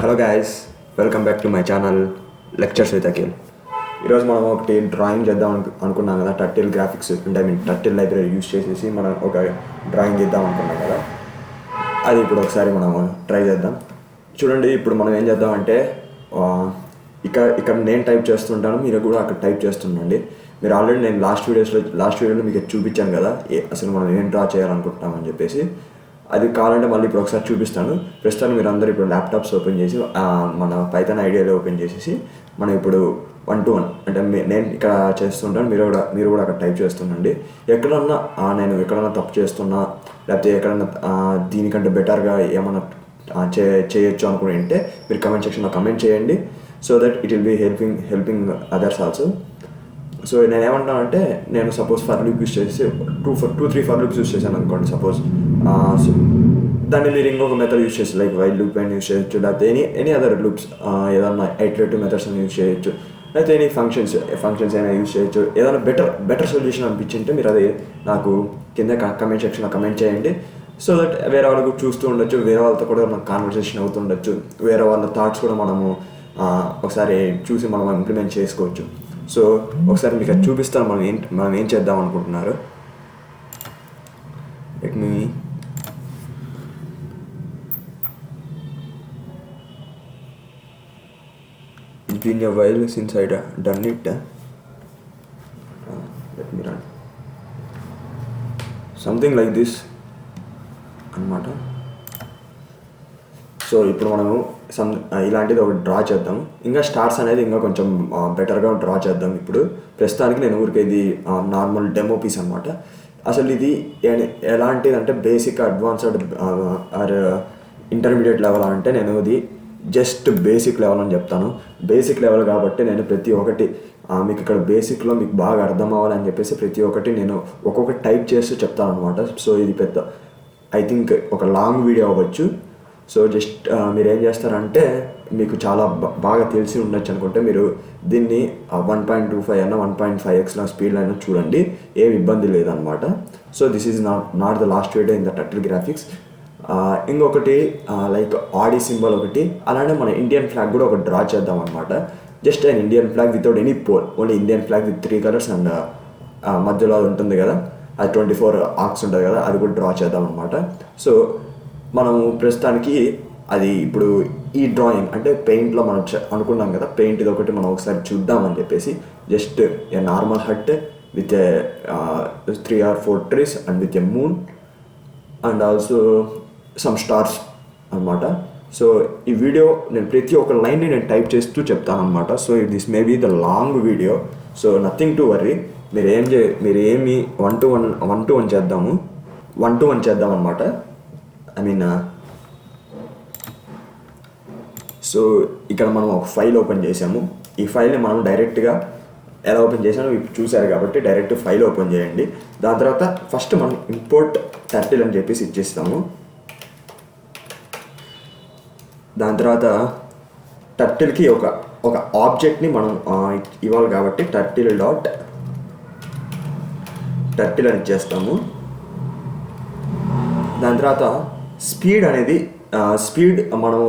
Hello guys, welcome back to my channel lectures with Akhil. ఈరోజు మనం ఒకటి డ్రాయింగ్ చేద్దాం అనుకున్నాం కదా. టర్టిల్ గ్రాఫిక్స్ అంటే టర్టిల్ లైబ్రరీ యూస్ చేసేసి మనం ఒక డ్రాయింగ్ చేద్దాం అనుకున్నాం కదా. అది ఇప్పుడు ఒకసారి మనం ట్రై చేద్దాం. చూడండి, ఇప్పుడు మనం ఏం చేద్దామంటే ఇక్కడ నేను టైప్ చేస్తుంటాను, మీరు కూడా అక్కడ టైప్ చేస్తుండండి. మీరు ఆల్రెడీ నేను లాస్ట్ వీడియోలో మీకు చూపించాను కదా అసలు మనం ఏం డ్రా చేయాలనుకుంటున్నామని చెప్పేసి. అది కావాలంటే మళ్ళీ ఇప్పుడు ఒకసారి చూపిస్తాను. ప్రస్తుతానికి మీరు అందరూ ఇప్పుడు ల్యాప్టాప్స్ ఓపెన్ చేసి మన పైథాన్ ఐడియాలో ఓపెన్ చేసేసి మనం ఇప్పుడు 1-to-1 అంటే నేను ఇక్కడ చేస్తుంటాను, మీరు కూడా అక్కడ టైప్ చేస్తుండండి. ఎక్కడన్నా నేను ఎక్కడన్నా తప్పు చేస్తున్నా, లేకపోతే ఎక్కడన్నా దీనికంటే బెటర్గా ఏమన్నా చేయొచ్చు అనుకుంటే మీరు కమెంట్ సెక్షన్లో కమెంట్ చేయండి. So that it will be helping others also. సో నేను ఏమంటానంటే, నేను సపోజ్ ఫర్ లూప్ యూస్ చేసి 2-3 ఫర్ లూప్స్ యూస్ చేశాను అనుకోండి సపోజ్. సో దాన్ని మీరు ఇంకొక మెథడ్ యూస్ చేసి లైక్ వైల్ లూప్ అని యూస్ చేయొచ్చు, లేకపోతే ఎనీ అదర్ లూప్స్ ఏదన్నా ఐటరేటివ్ మెథడ్స్ అని యూస్ చేయొచ్చు, లేకపోతే ఎనీ ఫంక్షన్స్ అయినా యూస్ చేయొచ్చు. ఏదైనా బెటర్ సొల్యూషన్ అనిపించింటే మీరు అది నాకు కింద కమెంట్ సెక్షన్లో కమెంట్ చేయండి. సో దట్ వేరే వాళ్ళకు చూస్తూ ఉండొచ్చు, వేరే వాళ్ళతో కూడా మనకు కాన్వర్సేషన్ అవుతుండొచ్చు, వేరే వాళ్ళ థాట్స్ కూడా మనము ఒకసారి చూసి మనం ఇంప్లిమెంట్ చేసుకోవచ్చు. సో ఒకసారి మీకు అది చూపిస్తాను మనం ఏం చేద్దాం అనుకుంటున్నారు. Let me it's been a while since I done it. Let me run something like this అన్నమాట. సో ఇప్పుడు మనము ఇలాంటిది ఒకటి డ్రా చేద్దాం. ఇంకా స్టార్స్ అనేది ఇంకా కొంచెం బెటర్గా డ్రా చేద్దాం. ఇప్పుడు ప్రస్తుతానికి నేను ఊరికే ఇది నార్మల్ డెమో పీస్ అనమాట. అసలు ఇది ఎలాంటిది అంటే basic, advanced are intermediate level అంటే నేను ఇది జస్ట్ బేసిక్ లెవెల్ అని చెప్తాను. బేసిక్ లెవెల్ కాబట్టి నేను ప్రతి ఒక్కటి మీకు ఇక్కడ బేసిక్లో మీకు బాగా అర్థం అవ్వాలని చెప్పేసి ప్రతి ఒక్కటి నేను ఒక్కొక్కటి టైప్ చేస్తూ చెప్తాను అనమాట. సో ఇది పెద్ద ఐ థింక్ ఒక లాంగ్ వీడియో అవ్వచ్చు. సో జస్ట్ మీరు ఏం చేస్తారంటే, మీకు చాలా బాగా తెలిసి ఉండొచ్చు అనుకుంటే మీరు దీన్ని 1.25 అయినా 1.5x స్పీడ్లో అయినా చూడండి, ఏమి ఇబ్బంది లేదనమాట. So this is not the last video in the turtle graphics. ఇంకొకటి లైక్ ఆడి సింబల్ ఒకటి, అలానే మన ఇండియన్ ఫ్లాగ్ కూడా ఒకటి డ్రా చేద్దాం అనమాట. Just and Indian flag without any pole, only Indian flag with 3 colours and మధ్యలో అది ఉంటుంది కదా, అది 24 ఆర్క్స్ ఉంటుంది కదా, అది కూడా డ్రా చేద్దాం అనమాట. సో మనము ప్రస్తుతానికి అది ఇప్పుడు ఈ డ్రాయింగ్ అంటే పెయింట్లో మనం అనుకున్నాం కదా, పెయింట్ ఇది ఒకటి మనం ఒకసారి చూద్దామని చెప్పేసి just a normal hut with 3 or 4 trees and with a moon and also some stars అనమాట. సో ఈ వీడియో నేను ప్రతి ఒక్క లైన్ని నేను టైప్ చేస్తూ చెప్తాను అనమాట. So this may be the long video. So nothing to worry. మీరు ఏమి 1-to-1 చేద్దాము, 1-to-1 చేద్దాం అనమాట. ఐ మీన్ సో ఇక్కడ మనం ఒక ఫైల్ ఓపెన్ చేసాము. ఈ ఫైల్ని మనం డైరెక్ట్గా ఎలా ఓపెన్ చేసామో ఇప్పుడు చూసారు కాబట్టి డైరెక్ట్ ఫైల్ ఓపెన్ చేయండి. దాని తర్వాత ఫస్ట్ మనం ఇంపోర్ట్ టర్టిల్ అని చెప్పేసి ఇచ్చేస్తాము. దాని తర్వాత టర్టిల్కి ఒక ఆబ్జెక్ట్ని మనం ఇవ్వాలి కాబట్టి టర్టిల్ అని ఇచ్చేస్తాము. దాని తర్వాత స్పీడ్ అనేది మనము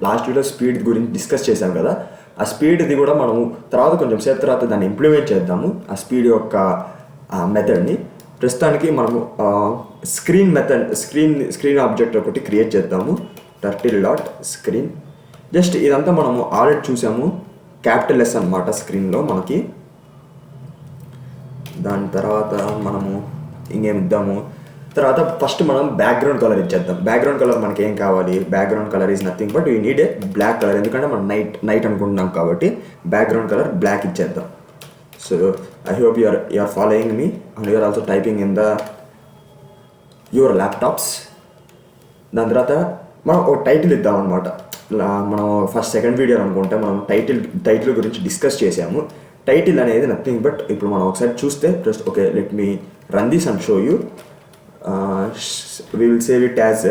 లాస్ట్ వీడియో స్పీడ్ గురించి డిస్కస్ చేసాం కదా, ఆ స్పీడ్ది కూడా మనము తర్వాత కొంచెం సేపు తర్వాత దాన్ని ఇంప్లిమెంట్ చేద్దాము, ఆ స్పీడ్ యొక్క మెథడ్ని. ప్రస్తుతానికి మనము స్క్రీన్ ఆబ్జెక్ట్ ఒకటి క్రియేట్ చేద్దాము. టర్టిల్.స్క్రీన్. జస్ట్ ఇదంతా మనము ఆల్రెడీ చూసాము, క్యాపిటల్ ఎస్ అనమాట స్క్రీన్లో మనకి. దాని తర్వాత మనము ఇంకేమి ఇద్దాము, తర్వాత ఫస్ట్ మనం బ్యాక్గ్రౌండ్ కలర్ ఇచ్చేద్దాం. బ్యాక్గ్రౌండ్ కలర్ మనకి ఏం కావాలి, background colour is nothing but you need a black colour, ఎందుకంటే మనం నైట్ అనుకుంటున్నాం కాబట్టి బ్యాక్గ్రౌండ్ కలర్ బ్లాక్ ఇచ్చేద్దాం. So I hope you are following me and you're also typing in your laptops. దాని తర్వాత మనం ఒక టైటిల్ ఇద్దాం అనమాట. మనం సెకండ్ వీడియో అనుకుంటే మనం టైటిల్ గురించి డిస్కస్ చేసాము. టైటిల్ అనేది నథింగ్ బట్ ఇప్పుడు మనం ఒకసారి చూస్తే just okay let me run this and show you. We will save it as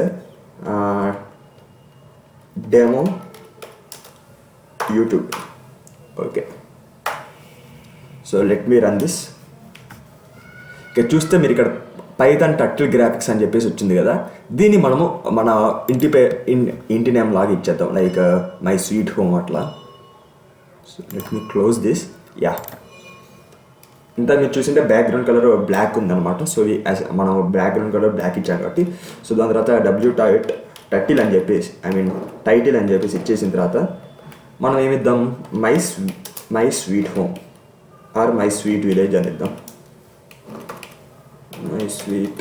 demo YouTube. Okay, so let me run this. చూస్తే మీరు ఇక్కడ పైథాన్ టర్టిల్ గ్రాఫిక్స్ అని చెప్పేసి వచ్చింది కదా, దీన్ని మనము మన ఇంటి నేమ్ లాగా ఇచ్చేద్దాం, లైక్ మై స్వీట్ హోమ్ అట్లా. So let me close this. Yeah, ఇంత మీరు చూసింటే బ్యాక్గ్రౌండ్ కలర్ బ్లాక్ ఉందన్నమాట. సో మనం బ్యాక్గ్రౌండ్ కలర్ బ్లాక్ ఇచ్చాం కాబట్టి, సో దాని తర్వాత టైటిల్ అని చెప్పేసి టైటిల్ అని చెప్పేసి ఇచ్చేసిన తర్వాత మనం ఏమిద్దాం, my sweet home or my sweet village అని ఇద్దాం. My sweet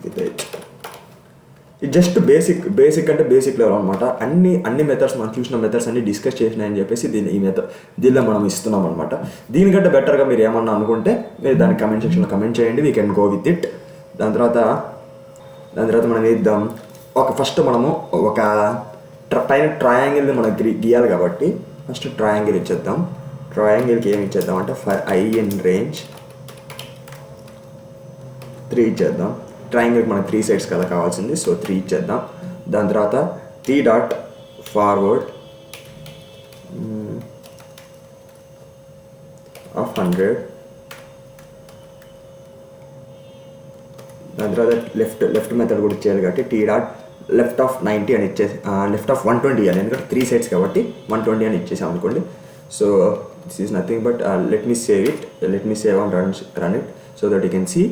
village. ఇది జస్ట్ బేసిక్ అంటే బేసిక్ లెవెల్ అనమాట. అన్ని మెథడ్స్ మనం చూసిన మెథడ్స్ అన్ని డిస్కస్ చేసినాయని చెప్పేసి దీనిలో మనం ఇస్తున్నాం అనమాట. దీనికంటే బెటర్గా మీరు ఏమన్నా అనుకుంటే మీరు దాన్ని కమెంట్ సెక్షన్లో కమెంట్ చేయండి, we can go with it. దాని తర్వాత మనం ఇద్దాం, ఫస్ట్ మనము ఒక పైన ట్రయాంగిల్ని మనం గీయాలి కాబట్టి ఫస్ట్ ట్రయాంగిల్ ఇచ్చేద్దాం. ట్రయాంగిల్కి ఏమి ఇచ్చేద్దాం అంటే ఫర్ ఐ ఇన్ రేంజ్ 3 ఇచ్చేద్దాం. ట్రయాంగిల్కి మనకు 3 సైడ్స్ కదా కావాల్సింది, సో 3 ఇచ్చేద్దాం. దాని తర్వాత T డాట్ ఫార్వర్డ్ ఆఫ్ 100. దాని తర్వాత లెఫ్ట్ మెథడ్ కూడా ఇచ్చేయాలి కాబట్టి T డాట్ లెఫ్ట్ ఆఫ్ 90 అని ఇచ్చేసి లెఫ్ట్ ఆఫ్ 120 అని, ఎందుకంటే 3 సైడ్స్ కాబట్టి 120 అని ఇచ్చేసాం అనుకోండి. So this is nothing but let me save and run it so that you can see.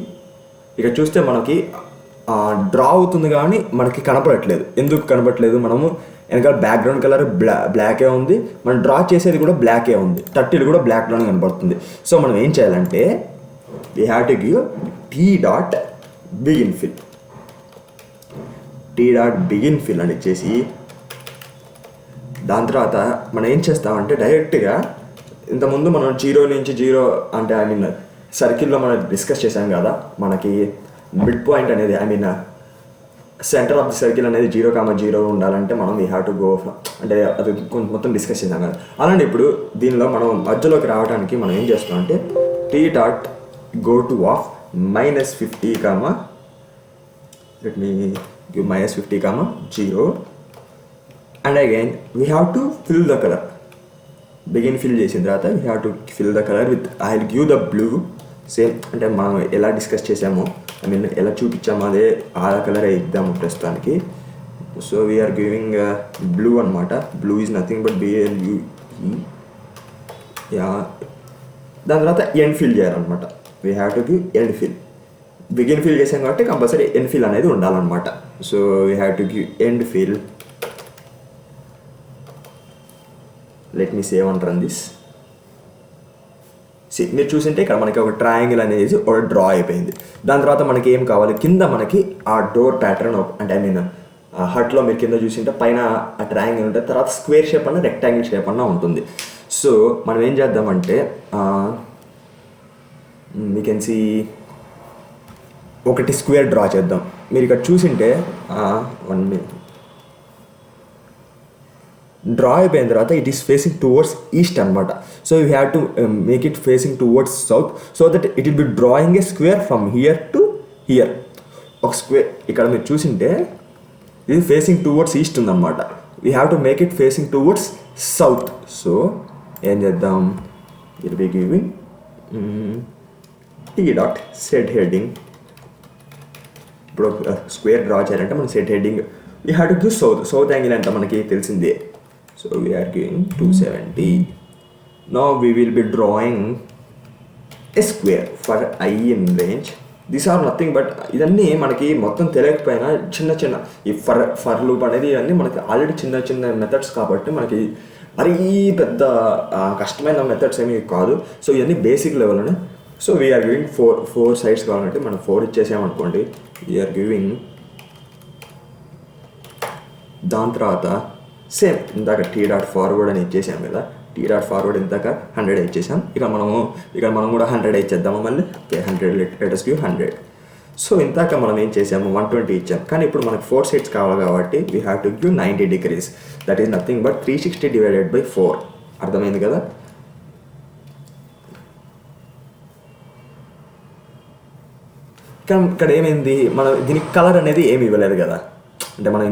ఇక చూస్తే మనకి డ్రా అవుతుంది కానీ మనకి కనపడట్లేదు. ఎందుకు కనపడట్లేదు, మనము వెనకాల బ్యాక్గ్రౌండ్ కలర్ బ్లాకే ఉంది, మనం డ్రా చేసేది కూడా బ్లాకే ఉంది, టర్టిల్ కూడా బ్లాక్లోనే కనపడుతుంది. సో మనం ఏం చేయాలంటే we have to give T dot begin fill అని ఇచ్చేసి, దాని తర్వాత మనం ఏం చేస్తామంటే డైరెక్ట్గా ఇంతకుముందు మనం 0 నుంచి 0 అంటే సర్కిల్లో మనం డిస్కస్ చేసాం కదా, మనకి మిడ్ పాయింట్ అనేది సెంటర్ ఆఫ్ ది సర్కిల్ అనేది 0,0 ఉండాలంటే మనం వీ హ్యావ్ టు గో అంటే అది మొత్తం డిస్కస్ చేసాం కదా. అలాంటి ఇప్పుడు దీనిలో మనం మధ్యలోకి రావడానికి మనం ఏం చేస్తాం అంటే T dot go to of -50, let me give -50, 0 and again we have to fill the color. Begin fill చేసిన తర్వాత we have to fill the colour with I will give the blue. Same అంటే మనం ఎలా discuss చేసామో ఎలా చూపించామో అదే ఆ colour ఇద్దాము ప్రస్తుతానికి. సో వీఆర్ గివింగ్ బ్లూ అనమాట. Blue is nothing but BLUE. Yeah, దాని తర్వాత ఎండ్ ఫిల్ చేయాలన్నమాట. We have to give end fill. Begin fill చేసాం కాబట్టి కంపల్సరీ ఎండ్ ఫిల్ అనేది ఉండాలన్నమాట. So we have to give end fill. Let me save and run this. మీరు చూసింటే ఇక్కడ మనకి ఒక ట్రయాంగిల్ అనేది ఒక డ్రా అయిపోయింది. దాని తర్వాత మనకి ఏం కావాలి, కింద మనకి ఆ డోర్ ప్యాటర్న్ అంటే హట్లో మీరు కింద చూసింటే పైన ఆ ట్రయాంగిల్ ఉంటుంది, తర్వాత స్క్వేర్ షేప్ అన్న రెక్టాంగిల్ షేప్ అన్న ఉంటుంది. సో మనం ఏం చేద్దామంటే వీ కెన్ సీ ఒకటి స్క్వేర్ డ్రా చేద్దాం. మీరు ఇక్కడ చూసింటే 1 minute డ్రా అయిపోయిన తర్వాత it is facing towards east అనమాట. So you have to make it facing towards south so that it will be drawing a square from here to here. ఒక square ఇక్కడ మీరు చూసింటే ఇది ఫేసింగ్ టువర్డ్స్ ఈస్ట్ ఉందన్నమాట. We have to make it facing towards south. So ఏం చేద్దాం, it be giving T dot set heading. ఇప్పుడు square draw చేయాలంటే మనం set heading we have to give south angle అంట మనకి తెలిసిందే. So we are giving 270. Now we will be drawing a square for I in range. These are nothing but ఇదన్నీ మనకి మొత్తం తెలియకపోయినా చిన్న ఈ ఫర్ లూప్ అనేది ఇవన్నీ మనకి ఆల్రెడీ చిన్న మెథడ్స్ కాబట్టి మనకి మరీ పెద్ద కష్టమైన మెథడ్స్ ఏమీ కాదు. సో ఇవన్నీ బేసిక్ లెవెల్లోనే. సో వీఆర్ గివింగ్ 4 సైడ్స్ కావాలంటే మనం 4 ఇచ్చేసామనుకోండి. వీఆర్ గివింగ్ దాని తర్వాత సేమ్ ఇందాక T డాట్ ఫార్వర్డ్ అని ఇచ్చేసాం కదా, T డాట్ ఫార్వర్డ్ ఇందాక 100 ఇచ్చేసాం. ఇక్కడ మనం కూడా 100 ఇచ్చేద్దాము మళ్ళీ. Okay, 100 letters give 100. సో ఇందాక మనం ఏం చేసాము 120 ఇచ్చాం, కానీ ఇప్పుడు మనకు 4 సైడ్స్ కావాలి కాబట్టి we have to give 90 degrees. That is nothing but 360 divided by 4. అర్థమైంది కదా. ఇక్కడ ఏమైంది, మనం దీనికి కలర్ అనేది ఏమి ఇవ్వలేదు కదా. అంటే మనం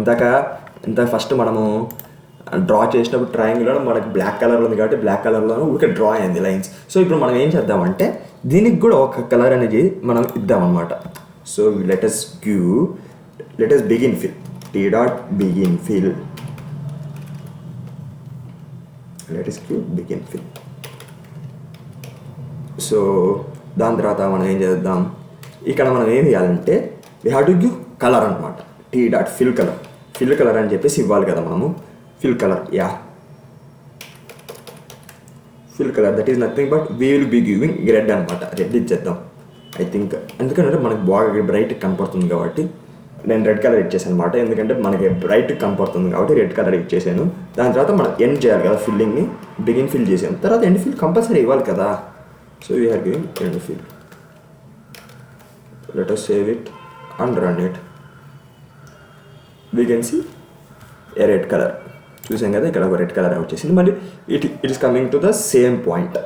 ఇంత ఫస్ట్ మనము డ్రా చేసినప్పుడు ట్రయాంగిల్లో మనకి బ్లాక్ కలర్లో ఉంది కాబట్టి బ్లాక్ కలర్లోనూ ఊరికే డ్రా అయింది లైన్స్. సో ఇప్పుడు మనం ఏం చేద్దామంటే దీనికి కూడా ఒక కలర్ అనేది మనం ఇద్దామన్నమాట. So let us begin fill. T dot begin fill. Let us give begin fill. So దాని తర్వాత మనం ఏం చేద్దాం, ఇక్కడ మనం ఏం చేయాలంటే we have to give colour అనమాట. టీ డాట్ ఫిల్ కలర్ అని చెప్పేసి ఇవ్వాలి కదా మనము. Fill colour fill colour that is nothing but we will be giving red అనమాట. రెడ్ ఇచ్చేద్దాం ఐ థింక్, ఎందుకంటే మనకి బాగా బ్రైట్ కనపడుతుంది కాబట్టి నేను రెడ్ కలర్ ఇచ్చేసాను అనమాట. ఎందుకంటే మనకి బ్రైట్ కనపడుతుంది కాబట్టి రెడ్ కలర్ ఇచ్చేసాను. దాని తర్వాత మనం ఎండ్ చేయాలి కదా ఫిల్లింగ్ని. బిగిన్ ఫిల్ చేసాను, తర్వాత ఎండ్ ఫిల్ కంపల్సరీ ఇవ్వాలి కదా. So we are giving end fill. Let us save it and run it. We can see a red colour చూసాం కదా, ఇక్కడ ఒక రెడ్ కలర్ వచ్చేసింది. మళ్ళీ it is coming to the same point.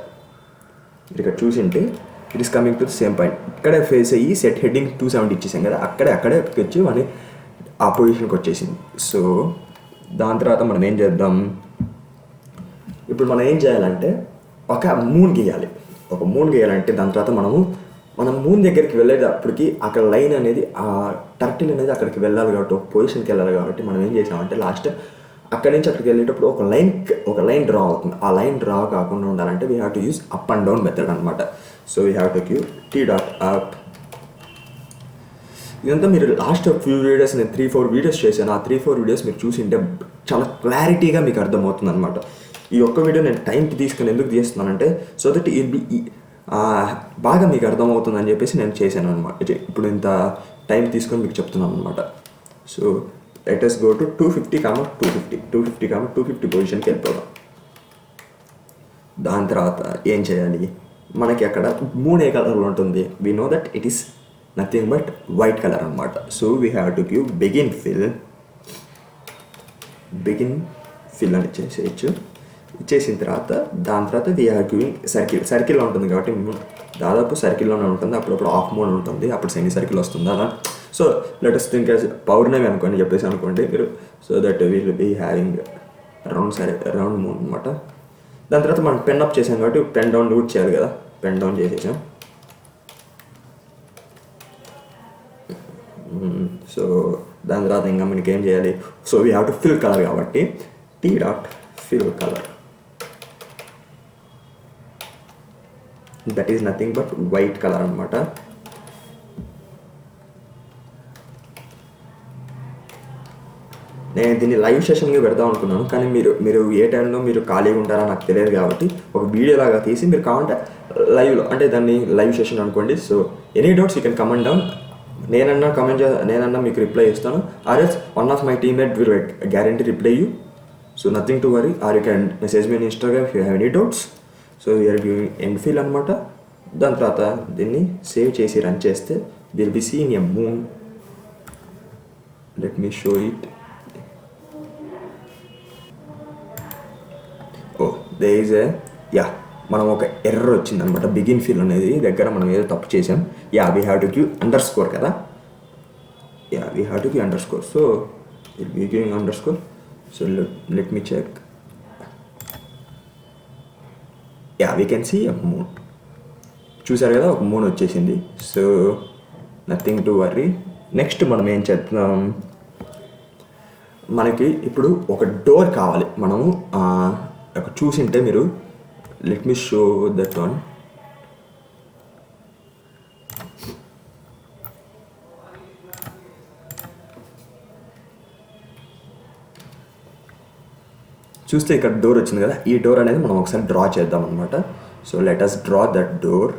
ఇక్కడ చూసింటే it is coming to the same point. ఇక్కడే face అయ్యి సెట్ హెడ్డింగ్ 270 ఇచ్చేసాం కదా, అక్కడే వచ్చి మన ఆ పొజిషన్కి వచ్చేసింది. సో దాని తర్వాత మనం ఏం చేద్దాం, ఇప్పుడు మనం ఏం చేయాలంటే ఒక మూన్ గీయాలి. దాని తర్వాత మనం మూన్ దగ్గరికి వెళ్ళేటప్పటికి అక్కడ లైన్ అనేది ఆ టర్టిల్ అనేది అక్కడికి వెళ్ళాలి కాబట్టి, ఒక పొజిషన్కి వెళ్ళాలి కాబట్టి మనం ఏం చేసామంటే లాస్ట్ అక్కడి నుంచి అక్కడికి వెళ్ళేటప్పుడు ఒక లైన్ డ్రా అవుతుంది. ఆ లైన్ డ్రా కాకుండా ఉండాలంటే we have to use up and down method అనమాట. So we have to give t dot up. ఇదంతా మీరు లాస్ట్ ఫ్యూ వీడియోస్ నేను 3-4 వీడియోస్ చేశాను. ఆ 3-4 వీడియోస్ మీరు చూసింటే చాలా క్లారిటీగా మీకు అర్థమవుతుంది అనమాట. ఈ ఒక్క వీడియో నేను టైంకి తీసుకుని ఎందుకు తీస్తున్నానంటే సో దట్ బాగా మీకు అర్థమవుతుందని చెప్పేసి నేను చేశాను అనమాట. ఇప్పుడు ఇంత టైం తీసుకొని మీకు చెప్తున్నాను అనమాట. So let us go to 250, పొజిషన్కి వెళ్ళిపోదాం. దాని తర్వాత ఏం చేయాలి, మనకి అక్కడ మూడే కలర్లో ఉంటుంది. We know that it is nothing but white colour అనమాట. So we have to give begin fill అని ఇచ్చేసిన తర్వాత దాని తర్వాత వీ హ్యావ్ గివింగ్ సర్కిల్లో ఉంటుంది కాబట్టి దాదాపు సర్కిల్లోనే ఉంటుంది. అప్పుడప్పుడు హాఫ్ మూన్ ఉంటుంది, అప్పుడు సెమీ సర్కిల్ వస్తుంది అలా. సో లెట్ us థింక్ పౌర్ణమి అనుకోండి చెప్పేసి అనుకోండి మీరు. So that will be having round moon అనమాట. దాని తర్వాత మనం పెన్ అప్ చేసాం కాబట్టి పెన్ డౌన్ కూడా చేయాలి కదా, పెన్ డౌన్ చేసేసాం. సో దాని తర్వాత ఇంకా మనకి ఏం చేయాలి, so we have to fill colour కాబట్టి t dot fill colour. That is nothing but white colour అనమాట. నేను దీన్ని లైవ్ సెషన్గా పెడదాం అనుకున్నాను, కానీ మీరు ఏ టైంలో మీరు ఖాళీగా ఉంటారో నాకు తెలియదు కాబట్టి ఒక వీడియో లాగా తీసి మీరు కావాలంటే లైవ్లో అంటే దాన్ని లైవ్ సెషన్ అనుకోండి. So any doubts you can comment down. నేనన్నా మీకు రిప్లై ఇస్తాను. Or else one of my teammate will guarantee reply you. So nothing to worry. Or you can message me in Instagram if you have any doubts. So you're giving end fill అనమాట. దాని తర్వాత దీన్ని save చేసి run చేస్తే will be seeing a moon. Let me show it. there is a మనం ఒక error వచ్చింది అనమాట. బిగిన్ ఫిల్ అనేది దగ్గర మనం ఏదో తప్పు చేసాం. We have to give underscore కదా. We have to give underscore. So it be giving underscore. So let me check. We can see a moon. చూసారు కదా, ఒక మూన్ వచ్చేసింది. So nothing to worry. Next మనం ఏం చేద్దాం, మనకి ఇప్పుడు ఒక డోర్ కావాలి. మనము చూసింటే మీరు let me show that one. చూస్తే ఇక్కడ డోర్ వచ్చింది కదా, ఈ డోర్ అనేది మనం ఒకసారి డ్రా చేద్దాం అనమాట. So let us draw that door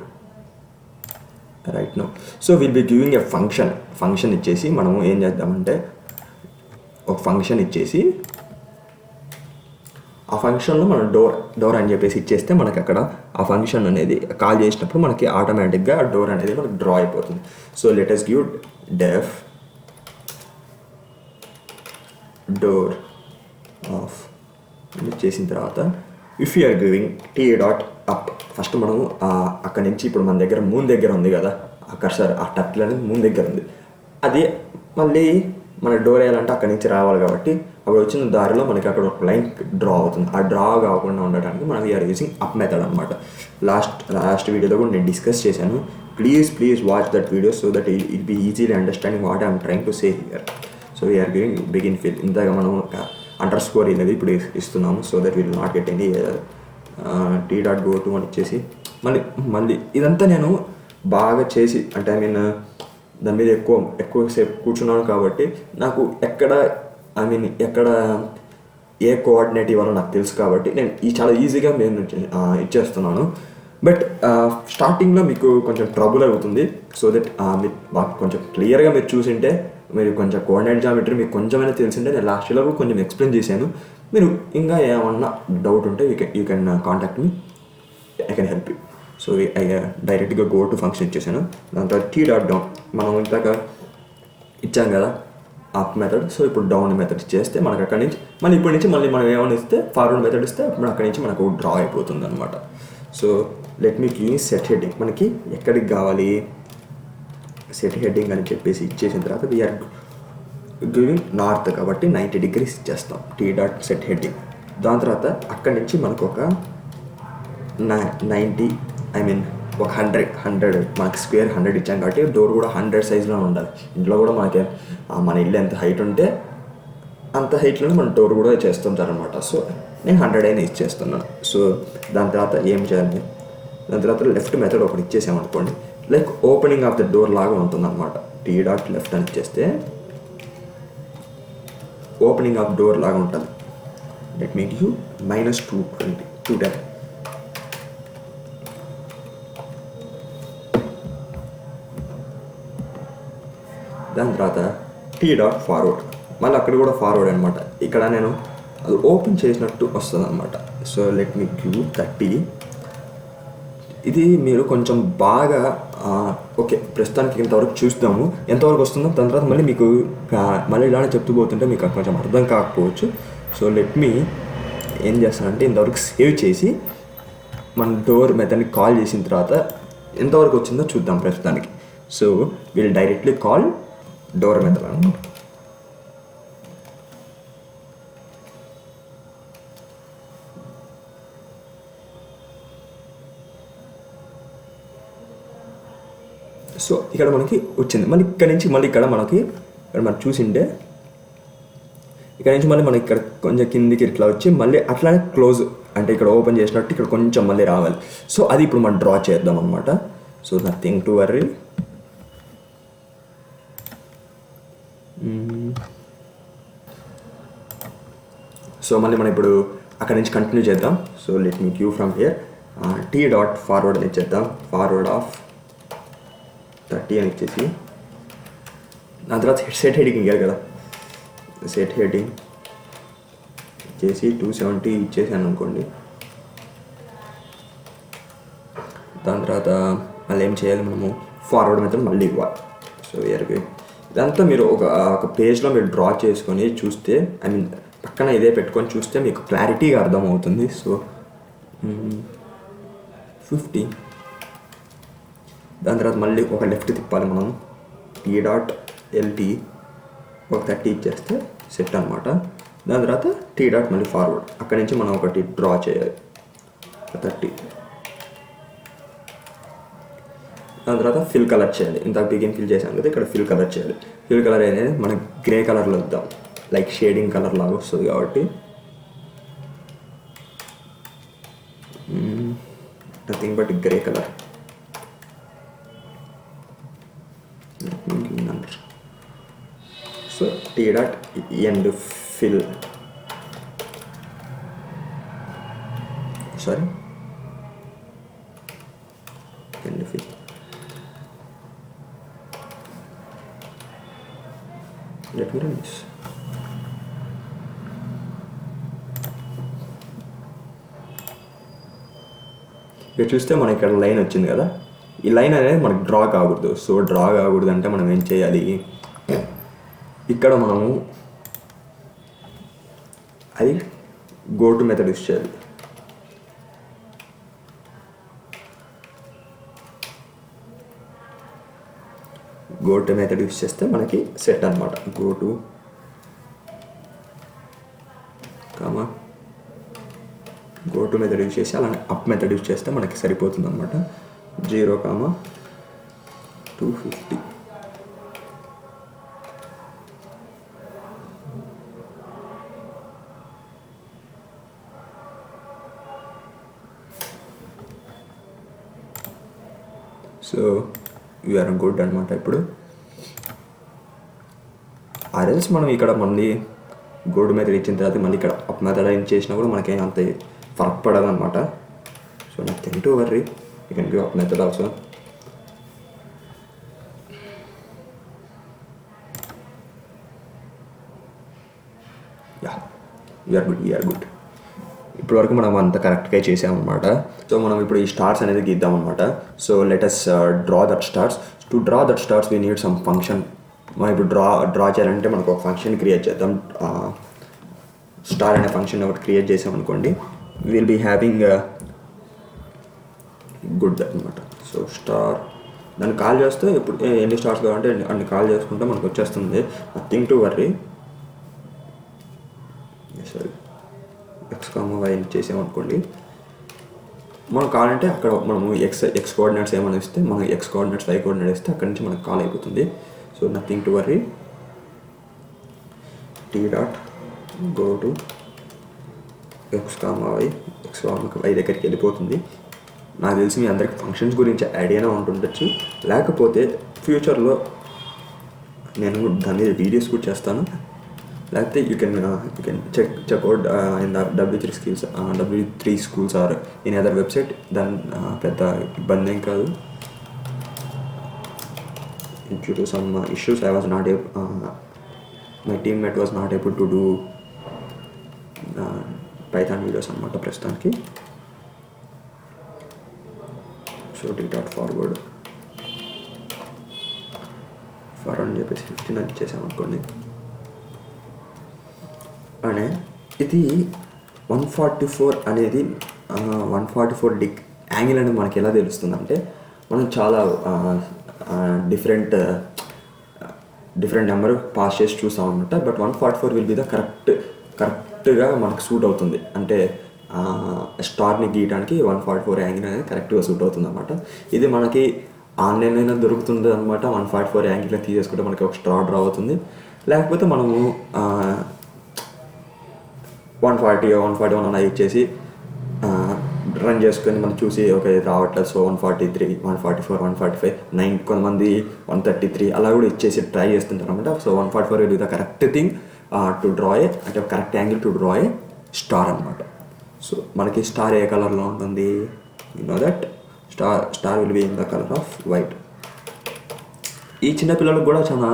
right now. So will be giving a function ఇచ్చేసి మనము ఏం చేద్దామంటే ఒక ఫంక్షన్ ఇచ్చేసి ఆ ఫంక్షన్లో మనం డోర్ అని చెప్పేసి ఇచ్చేస్తే మనకి అక్కడ ఆ ఫంక్షన్ అనేది కాల్ చేసినప్పుడు మనకి ఆటోమేటిక్గా ఆ డోర్ అనేది మనకి డ్రా అయిపోతుంది. సో లెట్ us గివ్ డెఫ్ డోర్ ఆఫ్ చేసిన తర్వాత if you are giving t dot up. First మనము అక్కడి నుంచి ఇప్పుడు మన దగ్గర మూన్ దగ్గర ఉంది కదా, ఆ కర్సర్ ఆ టర్టిల్ అనేది మూన్ దగ్గర ఉంది. అది మళ్ళీ మన డోర్ వేయాలంటే అక్కడి నుంచి రావాలి కాబట్టి అప్పుడు వచ్చిన దారిలో మనకి అక్కడ ఒక లైన్ డ్రా అవుతుంది. ఆ డ్రా కాకుండా ఉండడానికి మనం వీఆర్ యూజింగ్ అప్ మెథడ్ అనమాట. లాస్ట్ వీడియోలో కూడా నేను డిస్కస్ చేశాను. Please watch that video so that it be easily understanding what I'm trying to say here. So we are giving begin fill. ఇంతగా మనం అండర్ స్కోర్ అనేది ఇప్పుడు ఇస్తున్నాము so that will not get any t.go2 అని ఇచ్చేసి మళ్ళీ ఇదంతా నేను బాగా చేసి అంటే ఐ మీన్ దాని మీద ఎక్కువసేపు కూర్చున్నాను కాబట్టి నాకు ఎక్కడ ఏ కోఆర్డినేట్ ఇవ్వాలో నాకు తెలుసు కాబట్టి నేను చాలా ఈజీగా నేను ఇచ్చేస్తున్నాను. బట్ స్టార్టింగ్లో మీకు కొంచెం ట్రబుల్ అవుతుంది. సో దట్ మీరు కొంచెం క్లియర్గా మీరు చూసింటే మీరు కొంచెం కోఆర్డినేట్ జామెట్రీ మీకు కొంచెమైనా తెలిసింటే నేను లాస్ట్ ఇయర్లో కొంచెం ఎక్స్ప్లెయిన్ చేశాను. మీరు ఇంకా ఏమన్నా డౌట్ ఉంటే you can contact me, I can help you. So డైరెక్ట్గా గో టు ఫంక్షన్ ఇచ్చేసాను. దాని తర్వాత t.down మనం ఇంతక ఇచ్చాం కదా అప్ మెథడ్. సో ఇప్పుడు డౌన్ మెథడ్ చేస్తే మనకు అక్కడి నుంచి ఇప్పటి నుంచి మనం ఏమైనా ఇస్తే ఫార్వర్డ్ మెథడ్ ఇస్తే అప్పుడు అక్కడి నుంచి మనకు డ్రా అయిపోతుంది అనమాట. So let me give set heading. మనకి ఎక్కడికి కావాలి సెట్ హెడ్డింగ్ అని చెప్పేసి ఇచ్చేసిన తర్వాత వీఆర్ గివింగ్ నార్త్ కాబట్టి 90 degrees ఇచ్చేస్తాం t.set హెడ్డింగ్. దాని తర్వాత అక్కడి నుంచి మనకు ఒక 90 ఐ మీన్ ఒక 100 మనకి స్క్వేర్ 100 ఇచ్చాం కాబట్టి డోర్ కూడా 100 సైజ్లో ఉండాలి. ఇంట్లో కూడా మన ఇల్లు ఎంత హైట్ ఉంటే అంత హైట్లోనే మన డోర్ కూడా చేస్తుంటారు అనమాట. సో నేను 100 అయినా ఇచ్చేస్తున్నాను. సో దాని తర్వాత ఏం చేయాలి, దాని తర్వాత లెఫ్ట్ మెథడ్ ఒకటి ఇచ్చేసామనుకోండి, like opening of the door లాగా ఉంటుంది అనమాట. t.left అని ఇచ్చేస్తే ఓపెనింగ్ ఆఫ్ డోర్ లాగా ఉంటుంది. Let me give -210. దాని తర్వాత t.forward మళ్ళీ అక్కడ కూడా ఫార్వర్డ్ అనమాట. ఇక్కడ నేను అది ఓపెన్ చేసినట్టు వస్తుంది అనమాట. So let me give 30. ఇది మీరు కొంచెం బాగా ఓకే ప్రస్తుతానికి ఇంతవరకు చూస్తాము ఎంతవరకు వస్తుందో. దాని తర్వాత మళ్ళీ మీకు మళ్ళీ ఇలానే చెప్తూ పోతుంటే మీకు కొంచెం అర్థం కాకపోవచ్చు. సో లెట్ మీ ఏం చేస్తానంటే ఇంతవరకు సేవ్ చేసి మన డోర్ మెథడ్ని కాల్ చేసిన తర్వాత ఎంతవరకు వచ్చిందో చూద్దాం ప్రస్తుతానికి. So will directly call door method అనమాట. సో ఇక్కడ మనకి వచ్చింది. మళ్ళీ ఇక్కడ నుంచి ఇక్కడ మనం చూసిండే ఇక్కడ నుంచి మళ్ళీ మనకి ఇక్కడ కొంచెం కిందికి ఇట్లా వచ్చి మళ్ళీ అట్లానే క్లోజ్ అంటే ఇక్కడ ఓపెన్ చేసినట్టు ఇక్కడ కొంచెం మళ్ళీ రావాలి. సో అది ఇప్పుడు మనం డ్రా చేద్దాం అనమాట. So nothing to worry. So మళ్ళీ మనం ఇప్పుడు అక్కడ నుంచి కంటిన్యూ చేద్దాం. So let me queue from here t.forward అని ఇచ్చేద్దాం. ఫార్వర్డ్ ఆఫ్ 30 అని ఇచ్చేసి దాని తర్వాత సెట్ హెడ్డింగ్ ఇవ్వాలి కదా, సెట్ హెడ్డింగ్ ఇచ్చేసి 270 ఇచ్చేసాను అనుకోండి. దాని తర్వాత మళ్ళీ ఏం చేయాలి, మనము ఫార్వర్డ్ మెథడ్ మళ్ళీ ఇవ్వాలి. సో ఇదంతా మీరు ఒక పేజ్లో మీరు డ్రా చేసుకొని చూస్తే ఐ మీన్ పక్కన ఇదే పెట్టుకొని చూస్తే మీకు క్లారిటీగా అర్థమవుతుంది. సో 50. దాని తర్వాత మళ్ళీ ఒక లెఫ్ట్ తిప్పాలి మనం. t.lt ఒక 30 ఇచ్చేస్తే సెట్ అనమాట. దాని తర్వాత t. మళ్ళీ ఫార్వర్డ్ అక్కడి నుంచి మనం ఒకటి డ్రా చేయాలి 30. దాని తర్వాత ఫిల్ కలర్ చేయాలి. ఇంత బిగిన్ ఫిల్ చేసాం కదా, ఇక్కడ ఫిల్ కలర్ చేయాలి. ఫిల్ కలర్ అనేది మనకి గ్రే కలర్లో వద్దాం, లైక్ షేడింగ్ కలర్ లాగా వస్తుంది కాబట్టి nothing but grey colour. So t.end fill end fill. Let me run this. ఇక్కడ చూస్తే మనకి ఇక్కడ లైన్ వచ్చింది కదా, ఈ లైన్ అనేది మనకి డ్రా కాకూడదు. సో డ్రా కాకూడదు అంటే మనం ఏం చేయాలి, ఇక్కడ మనము అది గో టు మెథడ్ యూస్ చేయాలి. గో టు మెథడ్ యూస్ చేస్తే మనకి సెట్ అనమాట. Go to comma go to method use చేసి అలానే అప్ మెథడ్ యూజ్ చేస్తే మనకి సరిపోతుంది అనమాట. 0,250. సో వీఆర్ గుడ్ అనమాట. ఇప్పుడు ఆర్ఎల్స్ మనం ఇక్కడ మళ్ళీ గోల్డ్ మెథడ్ ఇచ్చిన తర్వాత మళ్ళీ ఇక్కడ అప్ మెథడ్ ఏం చేసినా కూడా మనకేం అంత ఫరక్ పడదు అనమాట. So nothing to worry, you can give up method also. Yeah we're good. ఇప్పటివరకు మనం అంత కరెక్ట్గా చేసామన్నమాట. సో మనం ఇప్పుడు ఈ స్టార్స్ అనేది గీద్దామన్నమాట. So let us draw that stars. To draw that stars we need some function. మనం ఇప్పుడు డ్రా చేయాలంటే మనకు ఒక ఫంక్షన్ క్రియేట్ చేద్దాం. స్టార్ అనే ఫంక్షన్ ఒకటి క్రియేట్ చేసామనుకోండి, విల్ బీ హ్యావింగ్ గుడ్ అనమాట. సో స్టార్ దాన్ని కాల్ చేస్తే ఇప్పుడు ఎన్ని స్టార్స్ కావాలంటే అన్ని కాల్ చేసుకుంటే మనకు వచ్చేస్తుంది. Nothing to worry. సరే ఎక్స్ కామా వై చేసామనుకోండి, మనం కావాలంటే అక్కడ మనము ఎక్స్ కోఆర్డినేట్స్ ఏమైనా ఇస్తే మనం ఎక్స్ కోఆర్డినేట్స్ వై కోఆర్డినేట్ ఇస్తే అక్కడి నుంచి మనకు కాల్ అయిపోతుంది. So nothing to worry. T dot go to x comma y, x comma y దగ్గరికి వెళ్ళిపోతుంది. నాకు తెలిసి మీ అందరికి ఫంక్షన్స్ గురించి ఐడియానే ఉంటుండొచ్చు, లేకపోతే ఫ్యూచర్లో నేను దాని మీద వీడియోస్ కూడా చేస్తాను. లేకపోతే you can check out in the W3 schools or in other website. దాని పెద్ద ఇబ్బంది ఏం కాదు. Due to some issues I was not my teammate was not able to do Python videos అనమాట ప్రస్తుతానికి. సో టీ డాట్ ఫార్వర్డ్ అని చెప్పేసి 15 అని ఇచ్చేసామనుకోండి. అనే ఇది 144 అనేది 144 యాంగిల్ అనేది మనకి ఎలా తెలుస్తుందంటే, మనం చాలా డిఫరెంట్ నెంబర్ పాస్ చేసి చూసాం అనమాట. బట్ 144 విల్ బి ద కరెక్ట్గా మనకు సూట్ అవుతుంది. అంటే స్టార్ని గీయడానికి 144 యాంగిల్ అనేది కరెక్ట్గా సూట్ అవుతుంది అనమాట. ఇది మనకి ఆన్లైన్ అయినా దొరుకుతుంది అనమాట. 144 యాంగిల్ తీసేసుకుంటే మనకి ఒక స్టార్ డ్రా అవుతుంది. లేకపోతే మనము 140 141 అలా ఇచ్చేసి రన్ చేసుకొని మనం చూసి ఓకే రావట్లేదు. సో 143 144 145 9 కొంతమంది 133 అలా కూడా ఇచ్చేసి ట్రై చేస్తుంటారు అనమాట. So 144 will be the correct thing to draw a, అంటే correct angle to draw a star అనమాట. సో మనకి స్టార్ ఏ కలర్లో ఉంటుంది, you know that star will be in the colour of white. ఈ చిన్నపిల్లలకు కూడా చాలా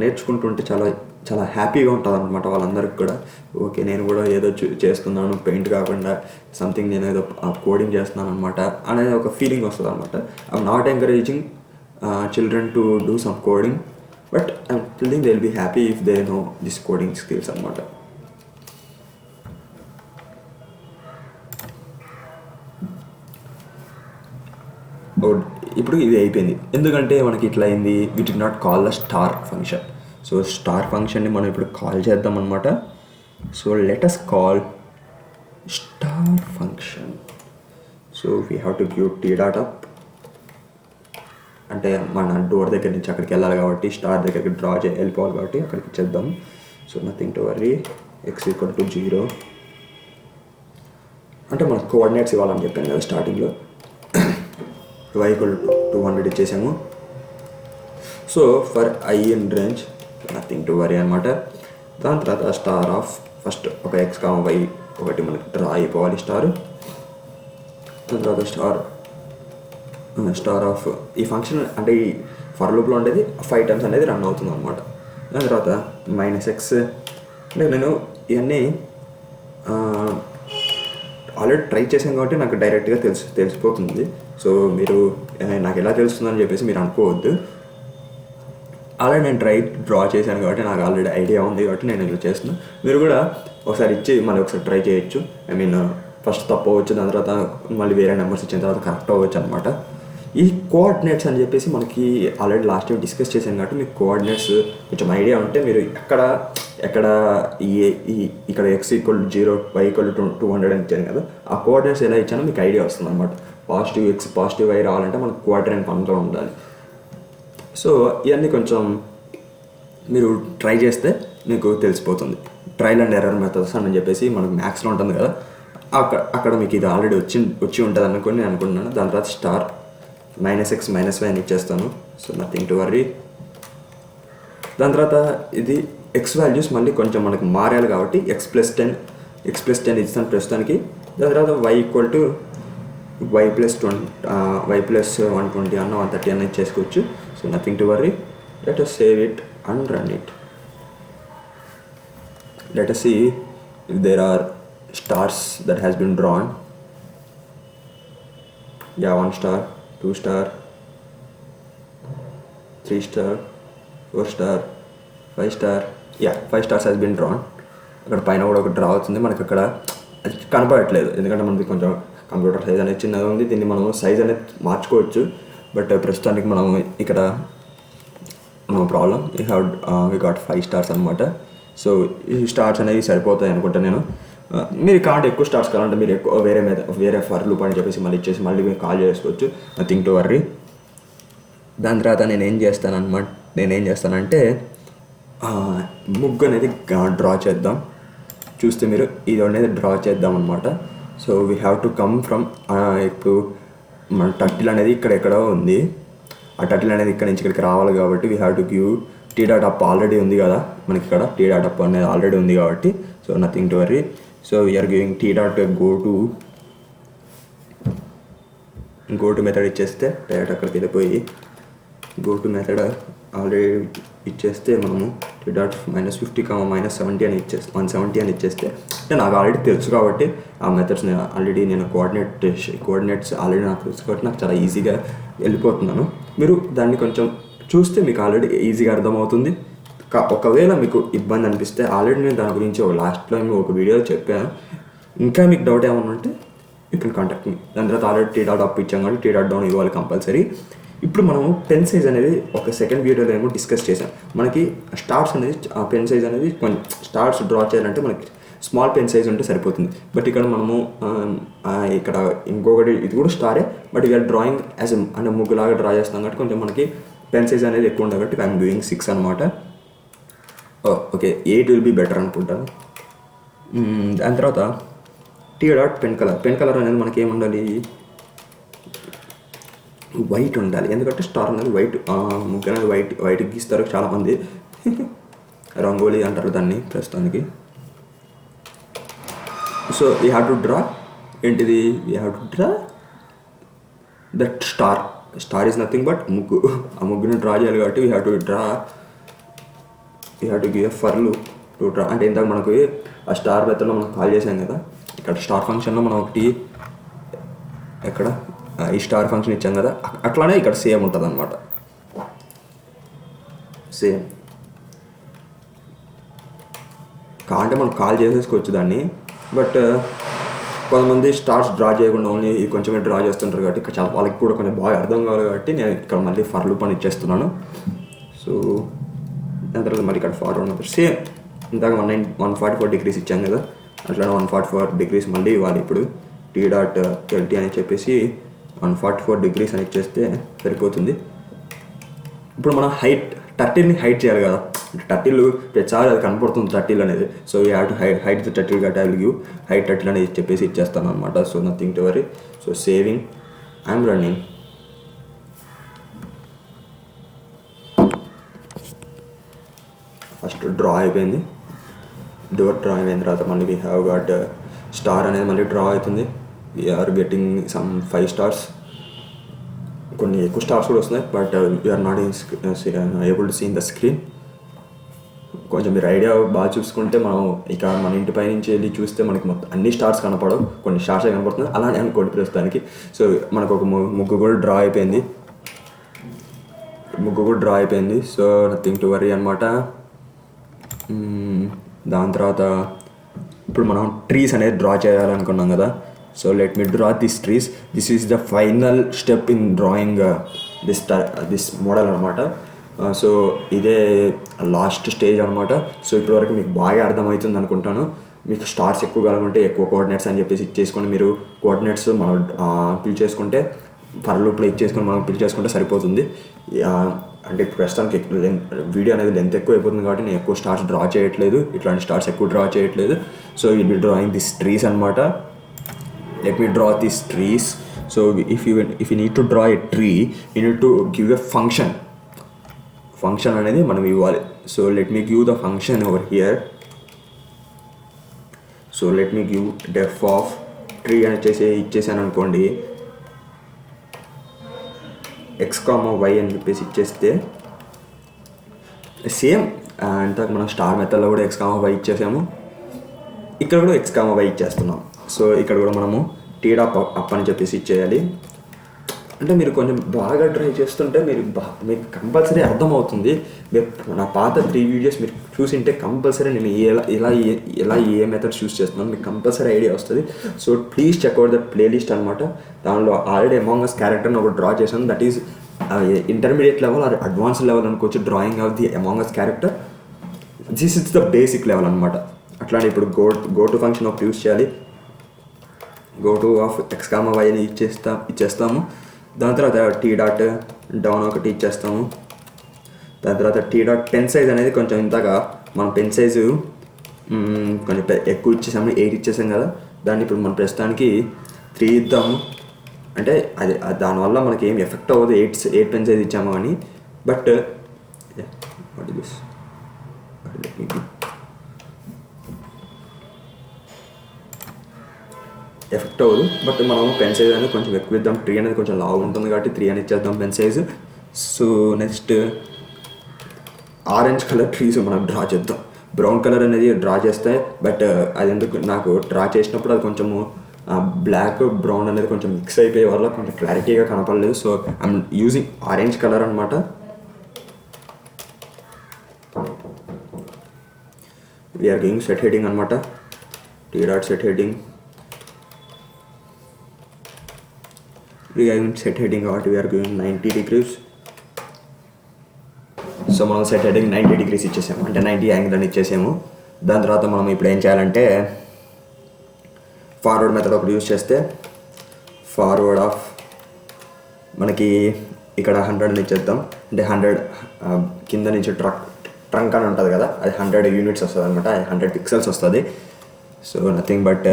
నేర్చుకుంటుంటే చాలా హ్యాపీగా ఉంటుంది అనమాట వాళ్ళందరికీ కూడా. ఓకే నేను కూడా ఏదో చేస్తున్నాను, పెయింట్ కాకుండా సంథింగ్ నేను ఏదో కోడింగ్ చేస్తున్నాను అనమాట అనేది ఒక ఫీలింగ్ వస్తుంది అనమాట. I'm not encouraging children to do some coding, but I'm telling they will be happy if they know this coding skills అనమాట. ఇప్పుడు ఇది అయిపోయింది. ఎందుకంటే మనకి ఇట్లా అయింది, we did not call the star function. So star ఫంక్షన్ని మనం ఇప్పుడు కాల్ చేద్దాం అనమాట. So let us call star function. So we have to give t dot up, అంటే మన డోర్ దగ్గర నుంచి అక్కడికి వెళ్ళాలి కాబట్టి స్టార్ దగ్గరికి వెళ్ళిపోవాలి కాబట్టి అక్కడికి చేద్దాం. So nothing to worry. X equal to 0 అంటే మనకు కోఆర్డినేట్స్ ఇవ్వాలని చెప్పాను కదా స్టార్టింగ్లో. y ఈక్వల్ టు 200 ఇచ్చేసాము. So for i in range nothing to worry అనమాట. దాని తర్వాత స్టార్ ఆఫ్ ఫస్ట్ ఒక ఎక్స్ కామ వై ఒకటి మనకి డ్రా అయిపోవాలి స్టార్. దాని తర్వాత స్టార్ ఆఫ్ ఈ ఫంక్షన్ అంటే ఈ ఫర్ లూప్లో ఉండేది 5 times అనేది రన్ అవుతుంది అనమాట. దాని తర్వాత -x అంటే నేను ఇవన్నీ ఆల్రెడీ ట్రై చేశాను కాబట్టి నాకు డైరెక్ట్గా తెలిసిపోతుంది. సో మీరు నాకు ఎలా తెలుస్తుందని చెప్పేసి మీరు అనుకోవద్దు. ఆల్రెడీ నేను డ్రా చేశాను కాబట్టి నాకు ఆల్రెడీ ఐడియా ఉంది కాబట్టి నేను ఇలా చేస్తున్నాను. మీరు కూడా ఒకసారి ఇచ్చి మళ్ళీ ఒకసారి ట్రై చేయొచ్చు. ఐ మీన్ ఫస్ట్ తప్పు అవ్వచ్చు, దాని తర్వాత మళ్ళీ వేరే నెంబర్స్ ఇచ్చిన తర్వాత కరెక్ట్ అవ్వచ్చు అనమాట. ఈ కోఆర్డినేట్స్ అని చెప్పేసి మనకి ఆల్రెడీ లాస్ట్ టైం డిస్కస్ చేశాను కాబట్టి మీకు కోఆర్డినేట్స్ కొంచెం ఐడియా ఉంటే మీరు ఎక్కడ ఇక్కడ x=0 y=200 అని ఇచ్చాను కదా, ఆ కోఆర్డినేట్స్ ఎలా ఇచ్చానో మీకు ఐడియా వస్తుంది అనమాట. పాజిటివ్ x పాజిటివ్ y రావాలంటే మనకు క్వాడ్రంట్ ఫామ్లో ఉండాలి. సో ఇవన్నీ కొంచెం మీరు ట్రై చేస్తే మీకు తెలిసిపోతుంది. ట్రయల్ అండ్ ఎర్రర్ మెథడ్స్ అని చెప్పేసి మనకు మ్యాథ్స్లో ఉంటుంది కదా, అక్కడ మీకు ఇది ఆల్రెడీ వచ్చి ఉంటుంది అనుకుని నేను అనుకుంటున్నాను. దాని తర్వాత స్టార్ -x -y అని ఇచ్చేస్తాను. So nothing to worry. దాని తర్వాత ఇది x వాల్యూస్ మళ్ళీ కొంచెం మనకు మారాలి కాబట్టి x+10 ఇస్తాను ప్రస్తుతానికి. దాని తర్వాత y+120 అన్న 130 అన్న ఇచ్చేసుకోవచ్చు. So nothing to worry. Let us save it and run it. Let us see if there are stars that has been drawn. Yeah, 1 star, 2 star, 3 star, 4 star, 5 star. Yeah, 5 stars has been drawn. అక్కడ పైన కూడా ఒక draw అవుతుంది. మనకి అక్కడ కనపడట్లేదు ఎందుకంటే మనకి కొంచెం కంప్యూటర్ సైజ్ అనేది చిన్నగా ఉంది. దీన్ని మనం సైజ్ అనేది మార్చుకోవచ్చు. బట్ ప్రస్తుతానికి మనం ఇక్కడ no problem. We got 5 stars అనమాట. సో ఈ స్టార్స్ అనేవి సరిపోతాయి అనుకుంటా నేను. మీరు కాంటే ఎక్కువ స్టార్స్ కావాలంటే మీరు ఎక్కువ వేరే ఫర్ లూప్ అని చెప్పేసి మళ్ళీ ఇచ్చేసి మళ్ళీ మీరు కాల్ చేసుకోవచ్చు. Nothing to worry. దాని తర్వాత నేనేం చేస్తానంటే ముగ్గు అనేది డ్రా చేద్దాం. చూస్తే మీరు ఇది అనేది డ్రా చేద్దాం అనమాట. So we have to come from ఇప్పుడు మన టర్టిల్ అనేది ఇక్కడెక్కడో ఉంది. ఆ టర్టిల్ అనేది ఇక్కడ నుంచి ఇక్కడికి రావాలి కాబట్టి we have to give t.up already ఉంది కదా మనకి ఇక్కడ t.up అనేది ఆల్రెడీ ఉంది కాబట్టి. So nothing to worry. So we are giving go to method ఇచ్చేస్తే డైరెక్ట్ అక్కడికి వెళ్ళిపోయి go to మెథడ్ ఆల్రెడీ ఇచ్చేస్తే మనము t.-50, -70 అని 170 అని ఇచ్చేస్తే నాకు ఆల్రెడీ తెలుసు కాబట్టి ఆ మెథడ్స్ని ఆల్రెడీ నేను కోఆర్డినేట్స్ ఆల్రెడీ నాకు తెలుసు కాబట్టి నాకు చాలా ఈజీగా వెళ్ళిపోతున్నాను. మీరు దాన్ని కొంచెం చూస్తే మీకు ఆల్రెడీ ఈజీగా అర్థమవుతుంది. ఒకవేళ మీకు ఇబ్బంది అనిపిస్తే ఆల్రెడీ నేను దాని గురించి లాస్ట్ టైం ఒక వీడియోలో చెప్పాను. ఇంకా మీకు డౌట్ ఏమన్నా ఉంటే యూ కెన్ కాంటాక్ట్ మీ. దాని తర్వాత ఆల్రెడీ t.up ఇచ్చాం కాబట్టి t.down ఇవ్వాలి కంపల్సరీ. ఇప్పుడు మనము పెన్ సైజ్ అనేది ఒక సెకండ్ వీడియోలో ఏమో డిస్కస్ చేసాం. మనకి స్టార్స్ అనేది పెన్ సైజ్ అనేది కొంచెం స్టార్స్ డ్రా చేయాలంటే మనకి స్మాల్ పెన్ సైజ్ ఉంటే సరిపోతుంది. బట్ ఇక్కడ మనము ఇక్కడ ఇంకొకటి ఇది కూడా స్టారే, బట్ ఇక డ్రాయింగ్ యాజ్ అంటే ముగ్గులాగా డ్రా చేస్తాం కాబట్టి కొంచెం మనకి పెన్ సైజ్ అనేది ఎక్కువ ఉంటుంది కాబట్టి ఐఎమ్ డూయింగ్ 6 అనమాట. ఓకే 8 విల్ బీ బెటర్ అనుకుంటాను. దాని తర్వాత t.పెన్ కలర్ అనేది మనకి ఏముండాలి, వైట్ ఉండాలి. ఎందుకంటే స్టార్ అనేది వైట్, ముగ్గు అనేది వైట్ గీస్తారు చాలామంది. రంగోలీ అంటారు దాన్ని ప్రస్తుతానికి. So we have to draw ఏంటిది, we have to draw that star is nothing but ముగ్గు. ఆ ముగ్గుని డ్రా చేయాలి కాబట్టి we have to give a for loop to draw. అంటే ఇంతకు మనకు ఆ స్టార్ మెథడ్లో మనం కాల్ చేసాం కదా, ఇక్కడ స్టార్ ఫంక్షన్లో మనం ఒకటి ఎక్కడ ఈ స్టార్ ఫంక్షన్ ఇచ్చాం కదా, అట్లానే ఇక్కడ సేమ్ ఉంటుంది అనమాట. సేమ్ అంటే మనం కాల్ చేసేసుకోవచ్చు దాన్ని. బట్ కొంతమంది స్టార్స్ డ్రా చేయకుండా ఓన్లీ కొంచెమే డ్రా చేస్తుంటారు కాబట్టి చాలా వాళ్ళకి కూడా కొంచెం బాగా అర్థం కావాలి కాబట్టి నేను ఇక్కడ మళ్ళీ ఫర్ లూప్ అని ఇచ్చేస్తున్నాను. సో దాని తర్వాత మళ్ళీ ఇక్కడ ఫార్వర్డ్ ఉంటుంది. సేమ్ ఇందాక 144 డిగ్రీస్ ఇచ్చాం కదా, అట్లానే 144 డిగ్రీస్ మళ్ళీ ఇవ్వాలి. ఇప్పుడు t.lt అని చెప్పేసి 144 డిగ్రీస్ అని ఇచ్చేస్తే సరిపోతుంది. ఇప్పుడు మనం టర్టిల్ని హైట్ చేయాలి కదా, టర్టిల్ ప్రతిసారి అది కనపడుతుంది టర్టిల్ అనేది. So you have to hide the turtle got I will give hide turtle అనేది చెప్పేసి ఇచ్చేస్తాను అనమాట. So nothing to worry. So saving, I'm running. First draw అయిపోయింది. డ్రా అయిపోయిన తర్వాత మళ్ళీ వీ హ్యావ్ గాట్ స్టార్ అనేది మళ్ళీ డ్రా అవుతుంది. We're getting some 5 stars. కొన్ని ఎక్కువ స్టార్స్ కూడా వస్తున్నాయి but we're not able to see in the screen. కొంచెం మీరు ఐడియా బాగా చూసుకుంటే మనం ఇక మన ఇంటి పై నుంచి వెళ్ళి చూస్తే మనకి మొత్తం అన్ని స్టార్స్ కనపడవు, కొన్ని స్టార్స్ కనపడుతుంది. అలానే అనుకోండి ప్రస్తుతానికి. సో మనకు ఒక ముగ్గు కూడా డ్రా అయిపోయింది. సో నథింగ్ టు వరీ అనమాట. దాని తర్వాత ఇప్పుడు మనం ట్రీస్ అనేది డ్రా చేయాలనుకున్నాం కదా, So let me draw these trees. This is the final step in drawing this model అనమాట. సో ఇదే లాస్ట్ స్టేజ్ అనమాట. సో ఇప్పటివరకు మీకు బాగా అర్థమవుతుంది అనుకుంటాను. మీకు స్టార్స్ ఎక్కువ కావాలంటే ఎక్కువ కోఆర్డినేట్స్ అని చెప్పేసి ఇచ్చేసుకొని మీరు కోఆర్డినేట్స్ మనం ఫిల్ చేసుకుంటే ఫర్ లూప్లో ఇచ్చేసుకొని మనం ఫిల్ చేసుకుంటే సరిపోతుంది. అంటే ఇప్పుడు ప్రస్తుతానికి వీడియో అనేది లెంత్ ఎక్కువ అయిపోతుంది కాబట్టి నేను ఎక్కువ స్టార్స్ డ్రా చేయట్లేదు, ఇట్లాంటి స్టార్స్ ఎక్కువ డ్రా చేయట్లేదు. So will be drawing this trees అనమాట. Let me draw these trees. So if you need to draw a tree, you need to give a function అనేది మనం ఇవ్వాలి. So let me give the function over here. So let me give def of tree అని ఇచ్చేసాను అనుకోండి, x, y అని చెప్పేసి ఇచ్చేస్తే same ఇంతకు మనం స్టార్ మెథడ్లో కూడా x, y ఇచ్చేసాము, ఇక్కడ కూడా x, y ఇచ్చేస్తున్నాం. సో ఇక్కడ కూడా మనము టీడా అప్ అని చెప్పేసి ఇచ్చేయాలి. అంటే మీరు కొంచెం బాగా ట్రై చేస్తుంటే మీకు కంపల్సరీ అర్థమవుతుంది. నా పాత 3 వీడియోస్ మీరు చూసింటే కంపల్సరీ నేను ఎలా ఏ మెథడ్స్ యూస్ చేస్తున్నాను మీకు కంపల్సరీ ఐడియా వస్తుంది. So please check out the playlist అనమాట. దానిలో ఆల్రెడీ అమాంగ్ అస్ క్యారెక్టర్ని ఒకటి డ్రా చేశాను. That is intermediate level or advance level అనుకోవచ్చు drawing of the among us character. This is the basic level అనమాట. అట్లానే ఇప్పుడు గో టు ఫంక్షన్ ఒకటి యూస్ చేయాలి. Go to of x, y అని ఇచ్చేస్తాము. దాని తర్వాత టీ డాట్ డౌన్ ఒకటి ఇచ్చేస్తాము. దాని తర్వాత టీ డాట్ పెన్ సైజ్ అనేది కొంచెం ఇంతగా మనం పెన్ సైజు కొంచెం ఎక్కువ ఇచ్చేసాము, 8 ఇచ్చేసాం కదా, దాన్ని ఇప్పుడు మన ప్రస్తుతానికి 3 ఇద్దాము. అంటే అది దానివల్ల మనకి ఏం ఎఫెక్ట్ అవ్వదు 8 పెన్ సైజ్ ఇచ్చాము అని. But what is this effect అవ్వదు. బట్ మనం పెన్ సైజ్ అనేది కొంచెం ఎక్కువ ఇద్దాం. ట్రీ అనేది కొంచెం లావు ఉంటుంది కాబట్టి 3 అని ఇచ్చేద్దాం pen size. So next orange colour trees మనం డ్రా చేద్దాం. బ్రౌన్ కలర్ అనేది డ్రా చేస్తే బట్ అది ఎందుకు నాకు డ్రా చేసినప్పుడు అది కొంచెము బ్లాక్ బ్రౌన్ అనేది కొంచెం మిక్స్ అయిపోయే వల్ల కొంచెం క్లారిటీగా కనపడలేదు. So I'm using orange colour అనమాట. వీఆర్ గోయింగ్ సెట్ హెడింగ్ అనమాట. T dot set heading. We are going set heading out. We are going 90 degrees. So మనం సెట్ హెడింగ్ 90 degrees ఇచ్చేసాము, అంటే 90 యాంగిల్ అని ఇచ్చేసాము. దాని తర్వాత మనం ఇప్పుడు ఏం చేయాలంటే ఫార్వర్డ్ మెథడ్ ఒకటి యూజ్ చేస్తే ఫార్వర్డ్ ఆఫ్ మనకి ఇక్కడ 100 అని ఇచ్చేద్దాం. అంటే 100 కింద నుంచి ట్రంక్ అని ఉంటుంది కదా, అది 100 యూనిట్స్ వస్తుంది అనమాట, 100 పిక్సెల్స్ వస్తుంది. సో నథింగ్ బట్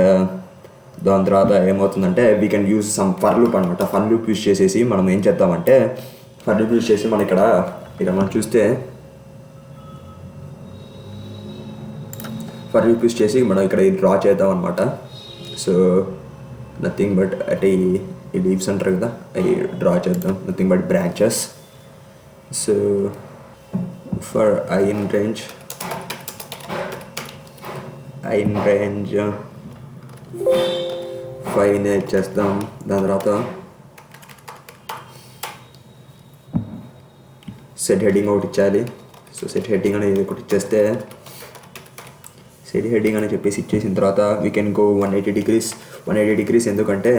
దాని తర్వాత ఏమవుతుందంటే we can use some for loop అనమాట. ఫర్ లూప్ యూజ్ చేసేసి మనం ఏం చేద్దామంటే ఫర్ లూప్ యూజ్ చేసి మనం ఇక్కడ మనం చూస్తే ఫర్ లూప్ యూజ్ చేసి మనం ఇక్కడ డ్రా చేద్దాం అనమాట. సో నథింగ్ బట్ అంటే ఈ లీవ్స్ అంటారు కదా, అవి డ్రా చేద్దాం. Nothing but branches. So for i in range 5 ఇచ్చేస్తాం. దాని తర్వాత సెట్ హెడ్డింగ్ ఒకటి ఇచ్చేయాలి. సో సెట్ హెడ్డింగ్ అనేది ఒకటి ఇచ్చేస్తే సెట్ హెడ్డింగ్ అని చెప్పేసి ఇచ్చేసిన తర్వాత వీ కెన్ గో 180 degrees ఎందుకంటే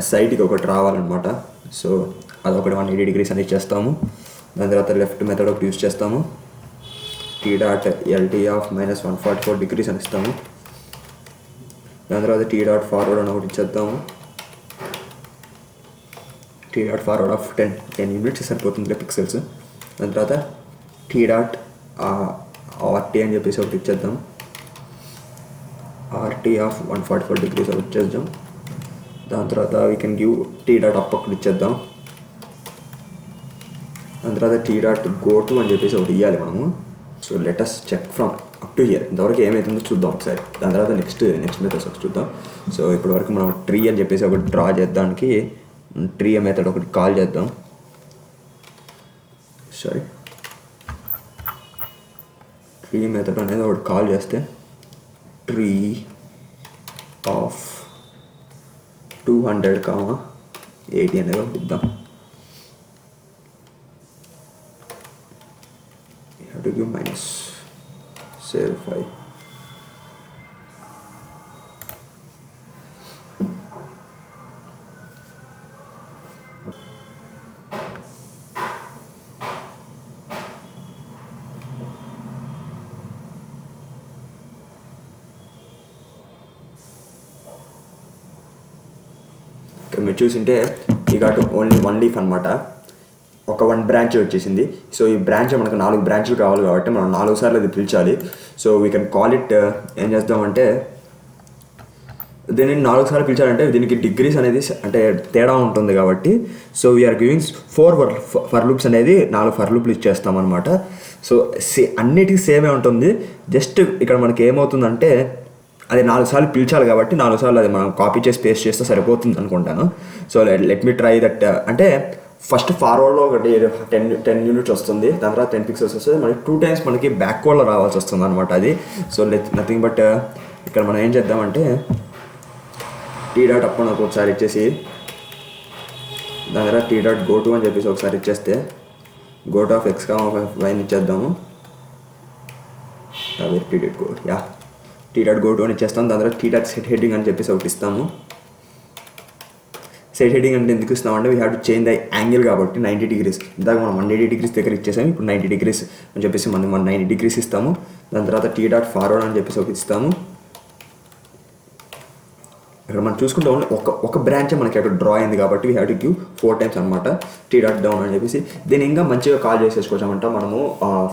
సైడ్కి ఒకటి రావాలన్నమాట. సో అదొకటి 180 degrees అని ఇచ్చేస్తాము. దాని తర్వాత లెఫ్ట్ మెథడ్ ఒకటి యూజ్ చేస్తాము. T dot LT of -144 degrees అని ఇస్తాము. దాని తర్వాత టీ డాట్ ఫార్వర్డ్ అని ఒకటి ఇచ్చేద్దాము. T dot forward of 10 units సరిపోతుంది పిక్సెల్స్. దాని తర్వాత టీ డాట్ RT అని చెప్పేసి ఒకటి ఇచ్చేద్దాం. RT ఆఫ్ 144 degrees ఒకటి ఇచ్చేద్దాం. దాని తర్వాత we can give t dot up ఒకటి ఇచ్చేద్దాం. దాని తర్వాత టీ డాట్ గో టు అని చెప్పేసి ఒకటి ఇవ్వాలి మనము. So let us check from up to here. ఇంతవరకు ఏమవుతుందో చూద్దాం ఒకసారి. దాని తర్వాత నెక్స్ట్ మెథడ్స్ ఒకటి చూద్దాం. సో ఇప్పటివరకు మనం ట్రీ అని చెప్పేసి ఒకటి డ్రా చేద్దానికి ట్రీ మెథడ్ ఒకటి కాల్ చేద్దాం. ట్రీ మెథడ్ అనేది ఒకటి కాల్ చేస్తే ట్రీ ఆఫ్ 200, 80 అనేది ఒకటి ఇద్దాం. To give minus save 5. ఇక్కడ మీరు చూసింటే ఈ ఘాట్ ఓన్లీ 1 లీఫ్ అనమాట, ఒక 1 బ్రాంచ్ వచ్చేసింది. సో ఈ బ్రాంచ్ మనకు 4 బ్రాంచ్లు కావాలి కాబట్టి మనం 4 సార్లు అది పిలిచాలి. So we can call it, ఏం చేద్దామంటే దీన్ని 4 సార్లు పిలిచాలంటే దీనికి డిగ్రీస్ అనేది అంటే తేడా ఉంటుంది కాబట్టి so we are giving 4 for loops అనేది 4 ఫర్ లూప్లు ఇచ్చేస్తాం అనమాట. సో అన్నిటికీ సేమే ఉంటుంది, జస్ట్ ఇక్కడ మనకి ఏమవుతుందంటే అది 4 సార్లు పిలిచాలి కాబట్టి 4 సార్లు అది మనం కాపీ చేసి పేస్ట్ చేస్తే సరిపోతుంది అనుకుంటాను. So let me try that. అంటే ఫస్ట్ ఫార్వర్డ్లో ఒకటి 10 యూనిట్స్ వస్తుంది, దాని తర్వాత 10 పిక్సెల్స్ వస్తుంది, మనకి 2 టైమ్స్ మనకి బ్యాక్వర్డ్లో రావాల్సి వస్తుంది అనమాట అది. సో నథింగ్ బట్ ఇక్కడ మనం ఏం చేద్దామంటే టీ డాట్ అప్ నాకు ఒకసారి ఇచ్చేసి దాని తర్వాత టీ డాట్ గో టు అని చెప్పేసి ఒకసారి ఇచ్చేస్తే గో టు ఆఫ్ ఎక్స్ వైని ఇచ్చేద్దాము. T dot go t dot go to అని ఇచ్చేస్తాము. దాని తర్వాత టీ డాట్ సెట్ హెడ్డింగ్ అని చెప్పేసి ఒకటి ఇస్తాము. సెట్ హెడ్డింగ్ అంటే ఎందుకు ఇస్తామంటే we have to change the angle కాబట్టి 90 degrees. ఇందాక మనం 180 degrees దగ్గర ఇచ్చేసాము, ఇప్పుడు 90 degrees అని చెప్పేసి మనం 90 degrees ఇస్తాము. దాని తర్వాత టీ డాట్ ఫార్వర్డ్ అని చెప్పేసి ఒకటి ఇస్తాము. ఇక్కడ మనం చూసుకుంటే ఓన్లీ ఒక బ్రాంచ్ మనకి అక్కడ డ్రా అయింది కాబట్టి we have to give 4 times అనమాట టీ డాట్ డౌన్ అని చెప్పేసి. దీన్ని ఇంకా మంచిగా కాల్ చేసేసుకోవచ్చామంట మనము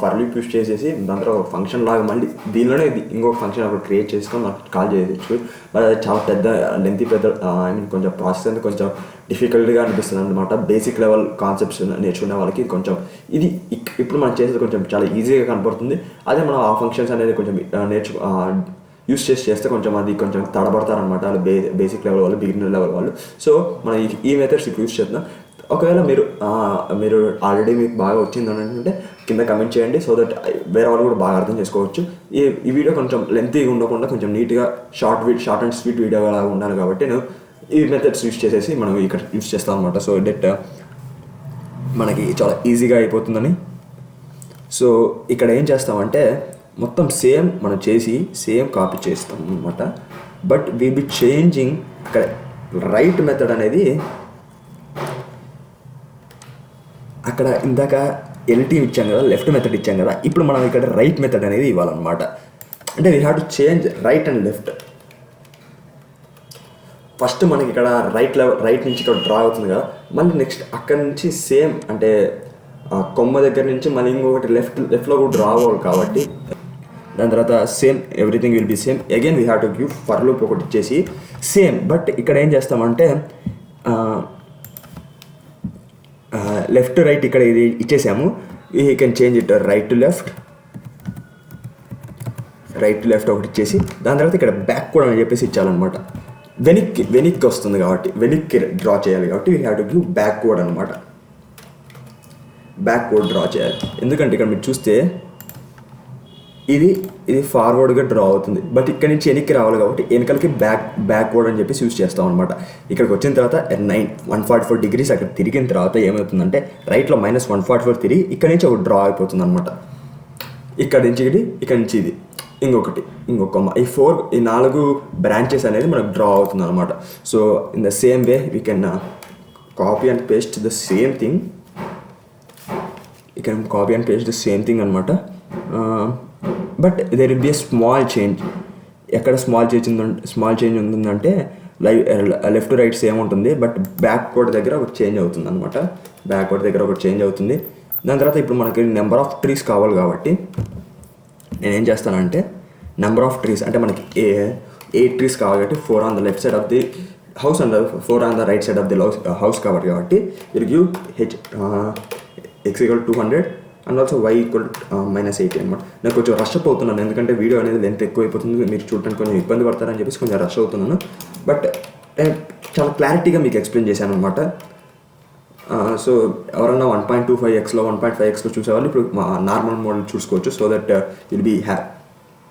ఫర్ లూప్ యూస్ చేసేసి దాని తర్వాత ఫంక్షన్ లాగా మళ్ళీ దీనిలోనే ఇంకొక ఫంక్షన్ ఒకటి క్రియేట్ చేసుకొని మనకు కాల్ చేయొచ్చు. బట్ అది చాలా పెద్ద ఐ మీన్ కొంచెం ప్రాసెస్ అనేది కొంచెం డిఫికల్ట్గా అనిపిస్తుంది అనమాట. బేసిక్ లెవెల్ కాన్సెప్ట్స్ నేర్చుకునే వాళ్ళకి కొంచెం ఇది ఇప్పుడు మనం చేసేది కొంచెం చాలా ఈజీగా కనపడుతుంది. అదే మనం ఆ ఫంక్షన్స్ అనేది కొంచెం యూస్ చేస్తే కొంచెం అది కొంచెం తడబడతారనమాట వాళ్ళు బేసిక్ లెవెల్ వాళ్ళు, బిగినర్ లెవెల్ వాళ్ళు. సో మనం ఈ మెథడ్స్ ఇప్పుడు యూస్ చేద్దాం. ఒకవేళ మీరు ఆల్రెడీ మీకు బాగా వచ్చింది అని అంటే కింద కమెంట్ చేయండి, సో దట్ వేరే వాళ్ళు కూడా బాగా అర్థం చేసుకోవచ్చు. ఈ వీడియో కొంచెం లెంతీగా ఉండకుండా కొంచెం నీట్గా షార్ట్ అండ్ స్వీట్ వీడియో లాగా ఉండాలి కాబట్టి నేను ఈ మెథడ్స్ యూస్ చేసేసి మనం ఇక్కడ యూస్ చేస్తాం అనమాట. సో దట్ మనకి చాలా ఈజీగా అయిపోతుందని. సో ఇక్కడ ఏం చేస్తామంటే మొత్తం సేమ్ మనం చేసి సేమ్ కాపీ చేస్తాం అనమాట. బట్ వీ బి చేంజింగ్ ఇక్కడ రైట్ మెథడ్ అనేది అక్కడ ఇందాక ఎల్టీ ఇచ్చాం కదా, లెఫ్ట్ మెథడ్ ఇచ్చాం కదా, ఇప్పుడు మనం ఇక్కడ రైట్ మెథడ్ అనేది ఇవ్వాలన్నమాట. అంటే we have to change right and left. First మనకి ఇక్కడ రైట్ నుంచి ఇక్కడ డ్రా అవుతుంది కదా, మళ్ళీ నెక్స్ట్ అక్కడ నుంచి సేమ్ అంటే కొమ్మ దగ్గర నుంచి మళ్ళీ ఇంకొకటి లెఫ్ట్లో కూడా డ్రా అవ్వాలి కాబట్టి దాని తర్వాత same everything will be same. Again we have to give for loop ఒకటి ఇచ్చేసి సేమ్. బట్ ఇక్కడ ఏం చేస్తామంటే లెఫ్ట్ రైట్ ఇక్కడ ఇది ఇచ్చేసాము, you can change it right to left ఒకటి ఇచ్చేసి దాని తర్వాత ఇక్కడ బ్యాక్ కూడా అని చెప్పేసి ఇచ్చాలన్నమాట. వెనక్కి వస్తుంది కాబట్టి వెనక్కి డ్రా చేయాలి కాబట్టి we have to give backward అనమాట. బ్యాక్వర్డ్ డ్రా చేయాలి, ఎందుకంటే ఇక్కడ మీరు చూస్తే ఇది ఫార్వర్డ్గా డ్రా అవుతుంది, బట్ ఇక్కడ నుంచి వెనక్కి రావాలి కాబట్టి వెనకలకి బ్యాక్వర్డ్ అని చెప్పేసి యూజ్ చేస్తాం అనమాట. ఇక్కడికి వచ్చిన తర్వాత 144 degrees అక్కడ తిరిగిన తర్వాత ఏమవుతుందంటే రైట్లో -144 తిరిగి ఇక్కడ నుంచి ఒక డ్రా అయిపోతుంది అనమాట. ఇక్కడ నుంచి ఇది ఇంకొక ఈ 4 బ్రాంచెస్ అనేది మనకు డ్రా అవుతుంది అనమాట. So in the same way we can copy and paste the same thing. You can copy and paste the same thing అనమాట. But there will be a small change. ఎక్కడ స్మాల్ చేంజ్ ఉంటుందంటే left right same ఉంటుంది, but backward దగ్గర ఒకటి change అవుతుంది అనమాట. దాని తర్వాత ఇప్పుడు మనకి నెంబర్ ఆఫ్ ట్రీస్ కావాలి కాబట్టి నేనేం చేస్తానంటే నెంబర్ ఆఫ్ ట్రీస్ అంటే మనకి 8 ట్రీస్ కావాలి కాబట్టి 4 on the left side of the house and 4 on the right side of the house కాబట్టి will give x = 200 and also y = -80 అనమాట. నేను కొంచెం రష్ అప్ అవుతున్నాను ఎందుకంటే వీడియో అనేది లెంత్ ఎక్కువ అయిపోతుంది, మీరు చూడడానికి కొంచెం ఇబ్బంది పడతారని చెప్పేసి కొంచెం రష్ అవుతున్నాను. బట్ చాలా క్లారిటీగా మీకు ఎక్స్ప్లెయిన్ చేశాను అనమాట. సో ఎవరన్నా 1.25xలో 1.5xలో చూసేవాళ్ళు ఇప్పుడు నార్మల్ మోడల్ చూసుకోవచ్చు. So that will be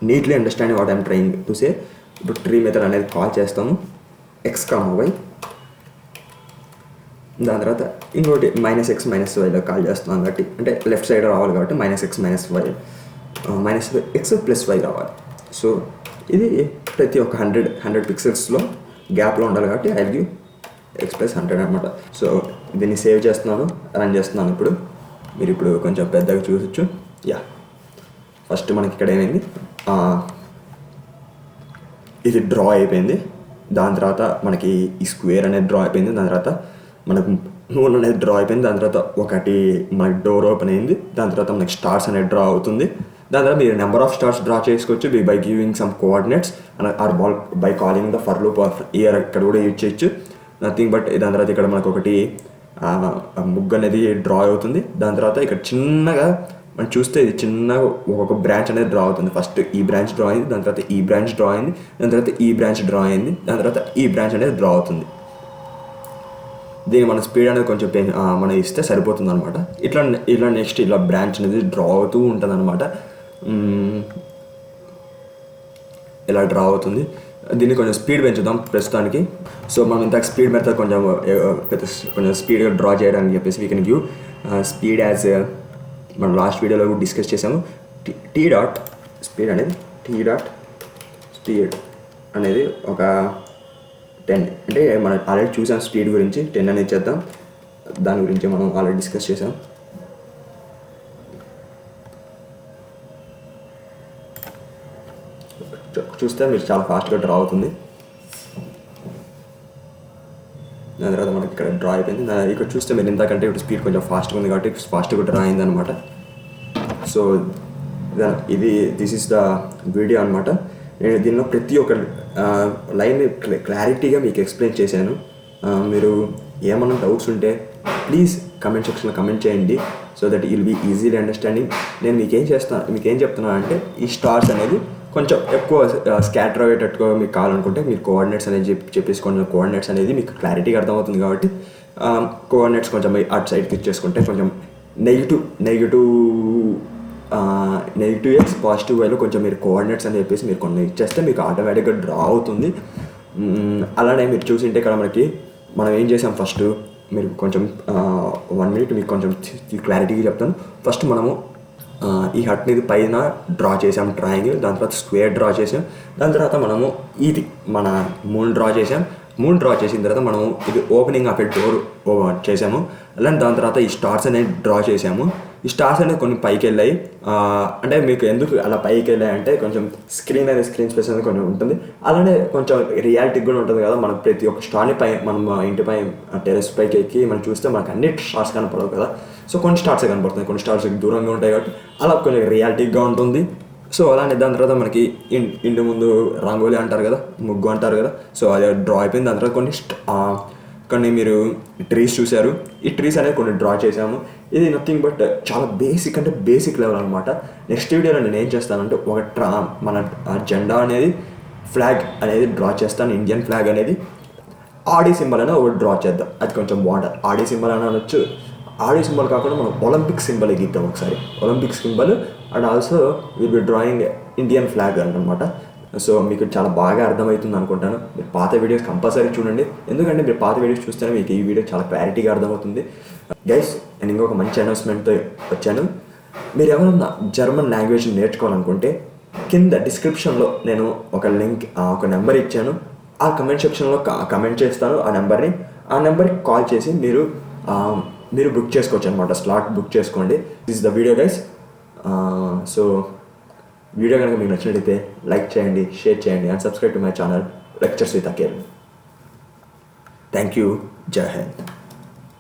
neatly understanding what I'm trying to say. ఇప్పుడు ట్రీ మెథడ్ అనేది కాల్ చేస్తాము x, y. దాని తర్వాత ఇంకోటి -x -yలో కాల్ చేస్తున్నాం కాబట్టి అంటే లెఫ్ట్ సైడ్ రావాలి కాబట్టి -x -y -x + y రావాలి. సో ఇది ప్రతి ఒక్క 100 పిక్సెల్స్లో గ్యాప్లో ఉండాలి కాబట్టి ఐ గివ్ x + 100 అనమాట. సో దీన్ని సేవ్ చేస్తున్నాను, రన్ చేస్తున్నాను. మీరు ఇప్పుడు కొంచెం పెద్దగా చూసొచ్చు. ఫస్ట్ మనకి ఇక్కడ ఏమైంది, ఇది డ్రా అయిపోయింది. దాని తర్వాత మనకి ఈ స్క్వేర్ అనేది డ్రా అయిపోయింది. దాని తర్వాత మనకు మూన్ అనేది డ్రా అయిపోయింది. దాని తర్వాత ఒకటి మనకి డోర్ ఓపెన్ అయింది. దాని తర్వాత మనకి స్టార్స్ అనేది డ్రా అవుతుంది. దాని తర్వాత మీరు నెంబర్ ఆఫ్ స్టార్స్ డ్రా చేసుకోవచ్చు by giving some coordinates or by calling the for loop of year ఇక్కడ కూడా యూజ్ చేయొచ్చు. నథింగ్ బట్ దాని తర్వాత ఇక్కడ మనకు ఒకటి ముగ్గు అనేది డ్రా అవుతుంది. దాని తర్వాత ఇక్కడ చిన్నగా మనం చూస్తే ఇది చిన్నగా ఒక్కొక్క బ్రాంచ్ అనేది డ్రా అవుతుంది. ఫస్ట్ ఈ బ్రాంచ్ డ్రా అయింది, దాని తర్వాత ఈ బ్రాంచ్ డ్రా అయింది, దాని తర్వాత ఈ బ్రాంచ్ డ్రా అయింది, దాని తర్వాత ఈ బ్రాంచ్ అనేది డ్రా అవుతుంది. దీన్ని మన స్పీడ్ అనేది కొంచెం మనం ఇస్తే సరిపోతుంది అనమాట. ఇట్లా నెక్స్ట్ ఇలా బ్రాంచ్ అనేది డ్రా అవుతూ ఉంటుంది అనమాట. ఇలా డ్రా అవుతుంది. దీన్ని కొంచెం స్పీడ్ పెంచుదాం ప్రస్తుతానికి. సో మనం ఇంత స్పీడ్ మెథడ్ కొంచెం స్పీడ్గా డ్రా చేయడానికి చెప్పేసి we can give speed as మనం లాస్ట్ వీడియోలో కూడా డిస్కస్ చేసాము. టీ డాట్ స్పీడ్ అనేది ఒక 10 అంటే మనం ఆల్రెడీ చూసాం స్పీడ్ గురించి 10 అనేది చేద్దాం. దాని గురించి మనం ఆల్రెడీ డిస్కస్ చేసాం. చూస్తే మీరు చాలా ఫాస్ట్గా డ్రా అవుతుంది. దాని తర్వాత మనకి ఇక్కడ డ్రా అయిపోయింది. ఇక్కడ చూస్తే మీరు ఇంతకంటే ఇప్పుడు స్పీడ్ కొంచెం ఫాస్ట్గా ఉంది కాబట్టి ఫాస్ట్గా డ్రా అయింది అనమాట. So this is the video అనమాట. నేను దీనిలో ప్రతి ఒక్క లైన్ క్లారిటీగా మీకు ఎక్స్ప్లెయిన్ చేశాను. మీరు ఏమన్నా డౌట్స్ ఉంటే ప్లీజ్ కమెంట్ సెక్షన్లో కమెంట్ చేయండి. So that will be easily understanding. నేను మీకేం చెప్తున్నా అంటే ఈ స్టార్స్ అనేది కొంచెం ఎక్కువ స్కాటర్ అయ్యేటట్టుగా మీకు కావాలనుకుంటే మీరు కోఆర్డినేట్స్ అనేది చెప్పేసి కొంచెం కోఆర్డినేట్స్ అనేది మీకు క్లారిటీగా అర్థమవుతుంది కాబట్టి కోఆర్డినేట్స్ కొంచెం అటు సైడ్కి ఇచ్చేసుకుంటే కొంచెం నెగిటివ్ ఎక్స్ పాజిటివ్ వైలో కొంచెం మీరు కోఆర్డినేట్స్ అని చెప్పేసి మీరు కొన్ని ఇచ్చేస్తే మీకు ఆటోమేటిక్గా డ్రా అవుతుంది. అలానే మీరు చూసింటే ఇక్కడ మనం ఏం చేసాం ఫస్ట్ మీరు కొంచెం 1 minute మీకు కొంచెం క్లారిటీగా చెప్తాను. ఫస్ట్ మనము ఈ హట్ మీద పైన డ్రా చేసాం ట్రయాంగిల్, దాని తర్వాత స్క్వేర్ డ్రా చేసాం, దాని తర్వాత మనము ఇది మన మూన్ డ్రా చేసాం. మూన్ డ్రా చేసిన తర్వాత మనము ఇది ఓపెనింగ్ ఆఫ్ ఎ డోర్ చేసాము. అలానే దాని తర్వాత ఈ స్టార్స్ అనేది డ్రా చేసాము. ఈ స్టార్స్ అనేది కొన్ని పైకి వెళ్ళాయి. అంటే మీకు ఎందుకు అలా పైకి వెళ్ళాయి అంటే కొంచెం స్క్రీన్ స్పేస్ అనేది కొంచెం ఉంటుంది. అలానే కొంచెం రియాలిటీ కూడా ఉంటుంది కదా. మనం ప్రతి ఒక్క స్టార్ని మనం ఇంటిపై టెరెస్ పైకి ఎక్కి మనం చూస్తే మనకు అన్ని స్టార్స్ కనపడవు కదా. సో కొన్ని స్టార్సే కనపడుతుంది, కొన్ని స్టార్స్ దూరంగా ఉంటాయి కాబట్టి అలా కొంచెం రియాలిటీగా ఉంటుంది. సో అలానే దాని తర్వాత మనకి ఇంటి ముందు రంగోలీ అంటారు కదా, ముగ్గు అంటారు కదా. సో అది డ్రా అయిపోయింది. దాని తర్వాత కొన్ని మీరు ట్రీస్ చూశారు. ఈ ట్రీస్ అనేది కొన్ని డ్రా చేసాము. ఇది నథింగ్ బట్ చాలా బేసిక్ లెవెల్ అనమాట. నెక్స్ట్ వీడియోలో నేను ఏం చేస్తానంటే మన జెండా అనేది ఫ్లాగ్ అనేది డ్రా చేస్తాను. ఇండియన్ ఫ్లాగ్ అనేది ఆడి సింబల్ అనేది ఒకటి డ్రా చేద్దాం. అది కొంచెం బాగుంటుంది. ఆడి సింబల్ అని అనొచ్చు. ఆడి సింబల్ కాకుండా మనం ఒలింపిక్ సింబల్ గీద్దాం ఒకసారి. Olympic symbol and also will be drawing Indian flag అనమాట. సో మీకు చాలా బాగా అర్థమవుతుంది అనుకుంటాను. మీరు పాత వీడియోస్ కంపల్సరీ చూడండి. ఎందుకంటే మీరు పాత వీడియోస్ చూస్తేనే మీకు ఈ వీడియో చాలా క్లారిటీగా అర్థమవుతుంది. గైస్, నేను ఇంకొక మంచి అనౌన్స్మెంట్తో వచ్చాను. మీరు ఎవరన్నా జర్మన్ లాంగ్వేజ్ నేర్చుకోవాలనుకుంటే కింద డిస్క్రిప్షన్లో నేను ఒక లింక్ ఒక నెంబర్ ఇచ్చాను. ఆ కమెంట్ సెక్షన్లో కమెంట్ చేస్తాను ఆ నెంబర్కి కాల్ చేసి మీరు బుక్ చేసుకోవచ్చు అనమాట. స్లాట్ బుక్ చేసుకోండి. This is the video guys. So video కనుక మీకు నచ్చినట్లయితే లైక్ చేయండి, షేర్ చేయండి and subscribe to my channel lectures with Akhil. Thank you. జై హింద్.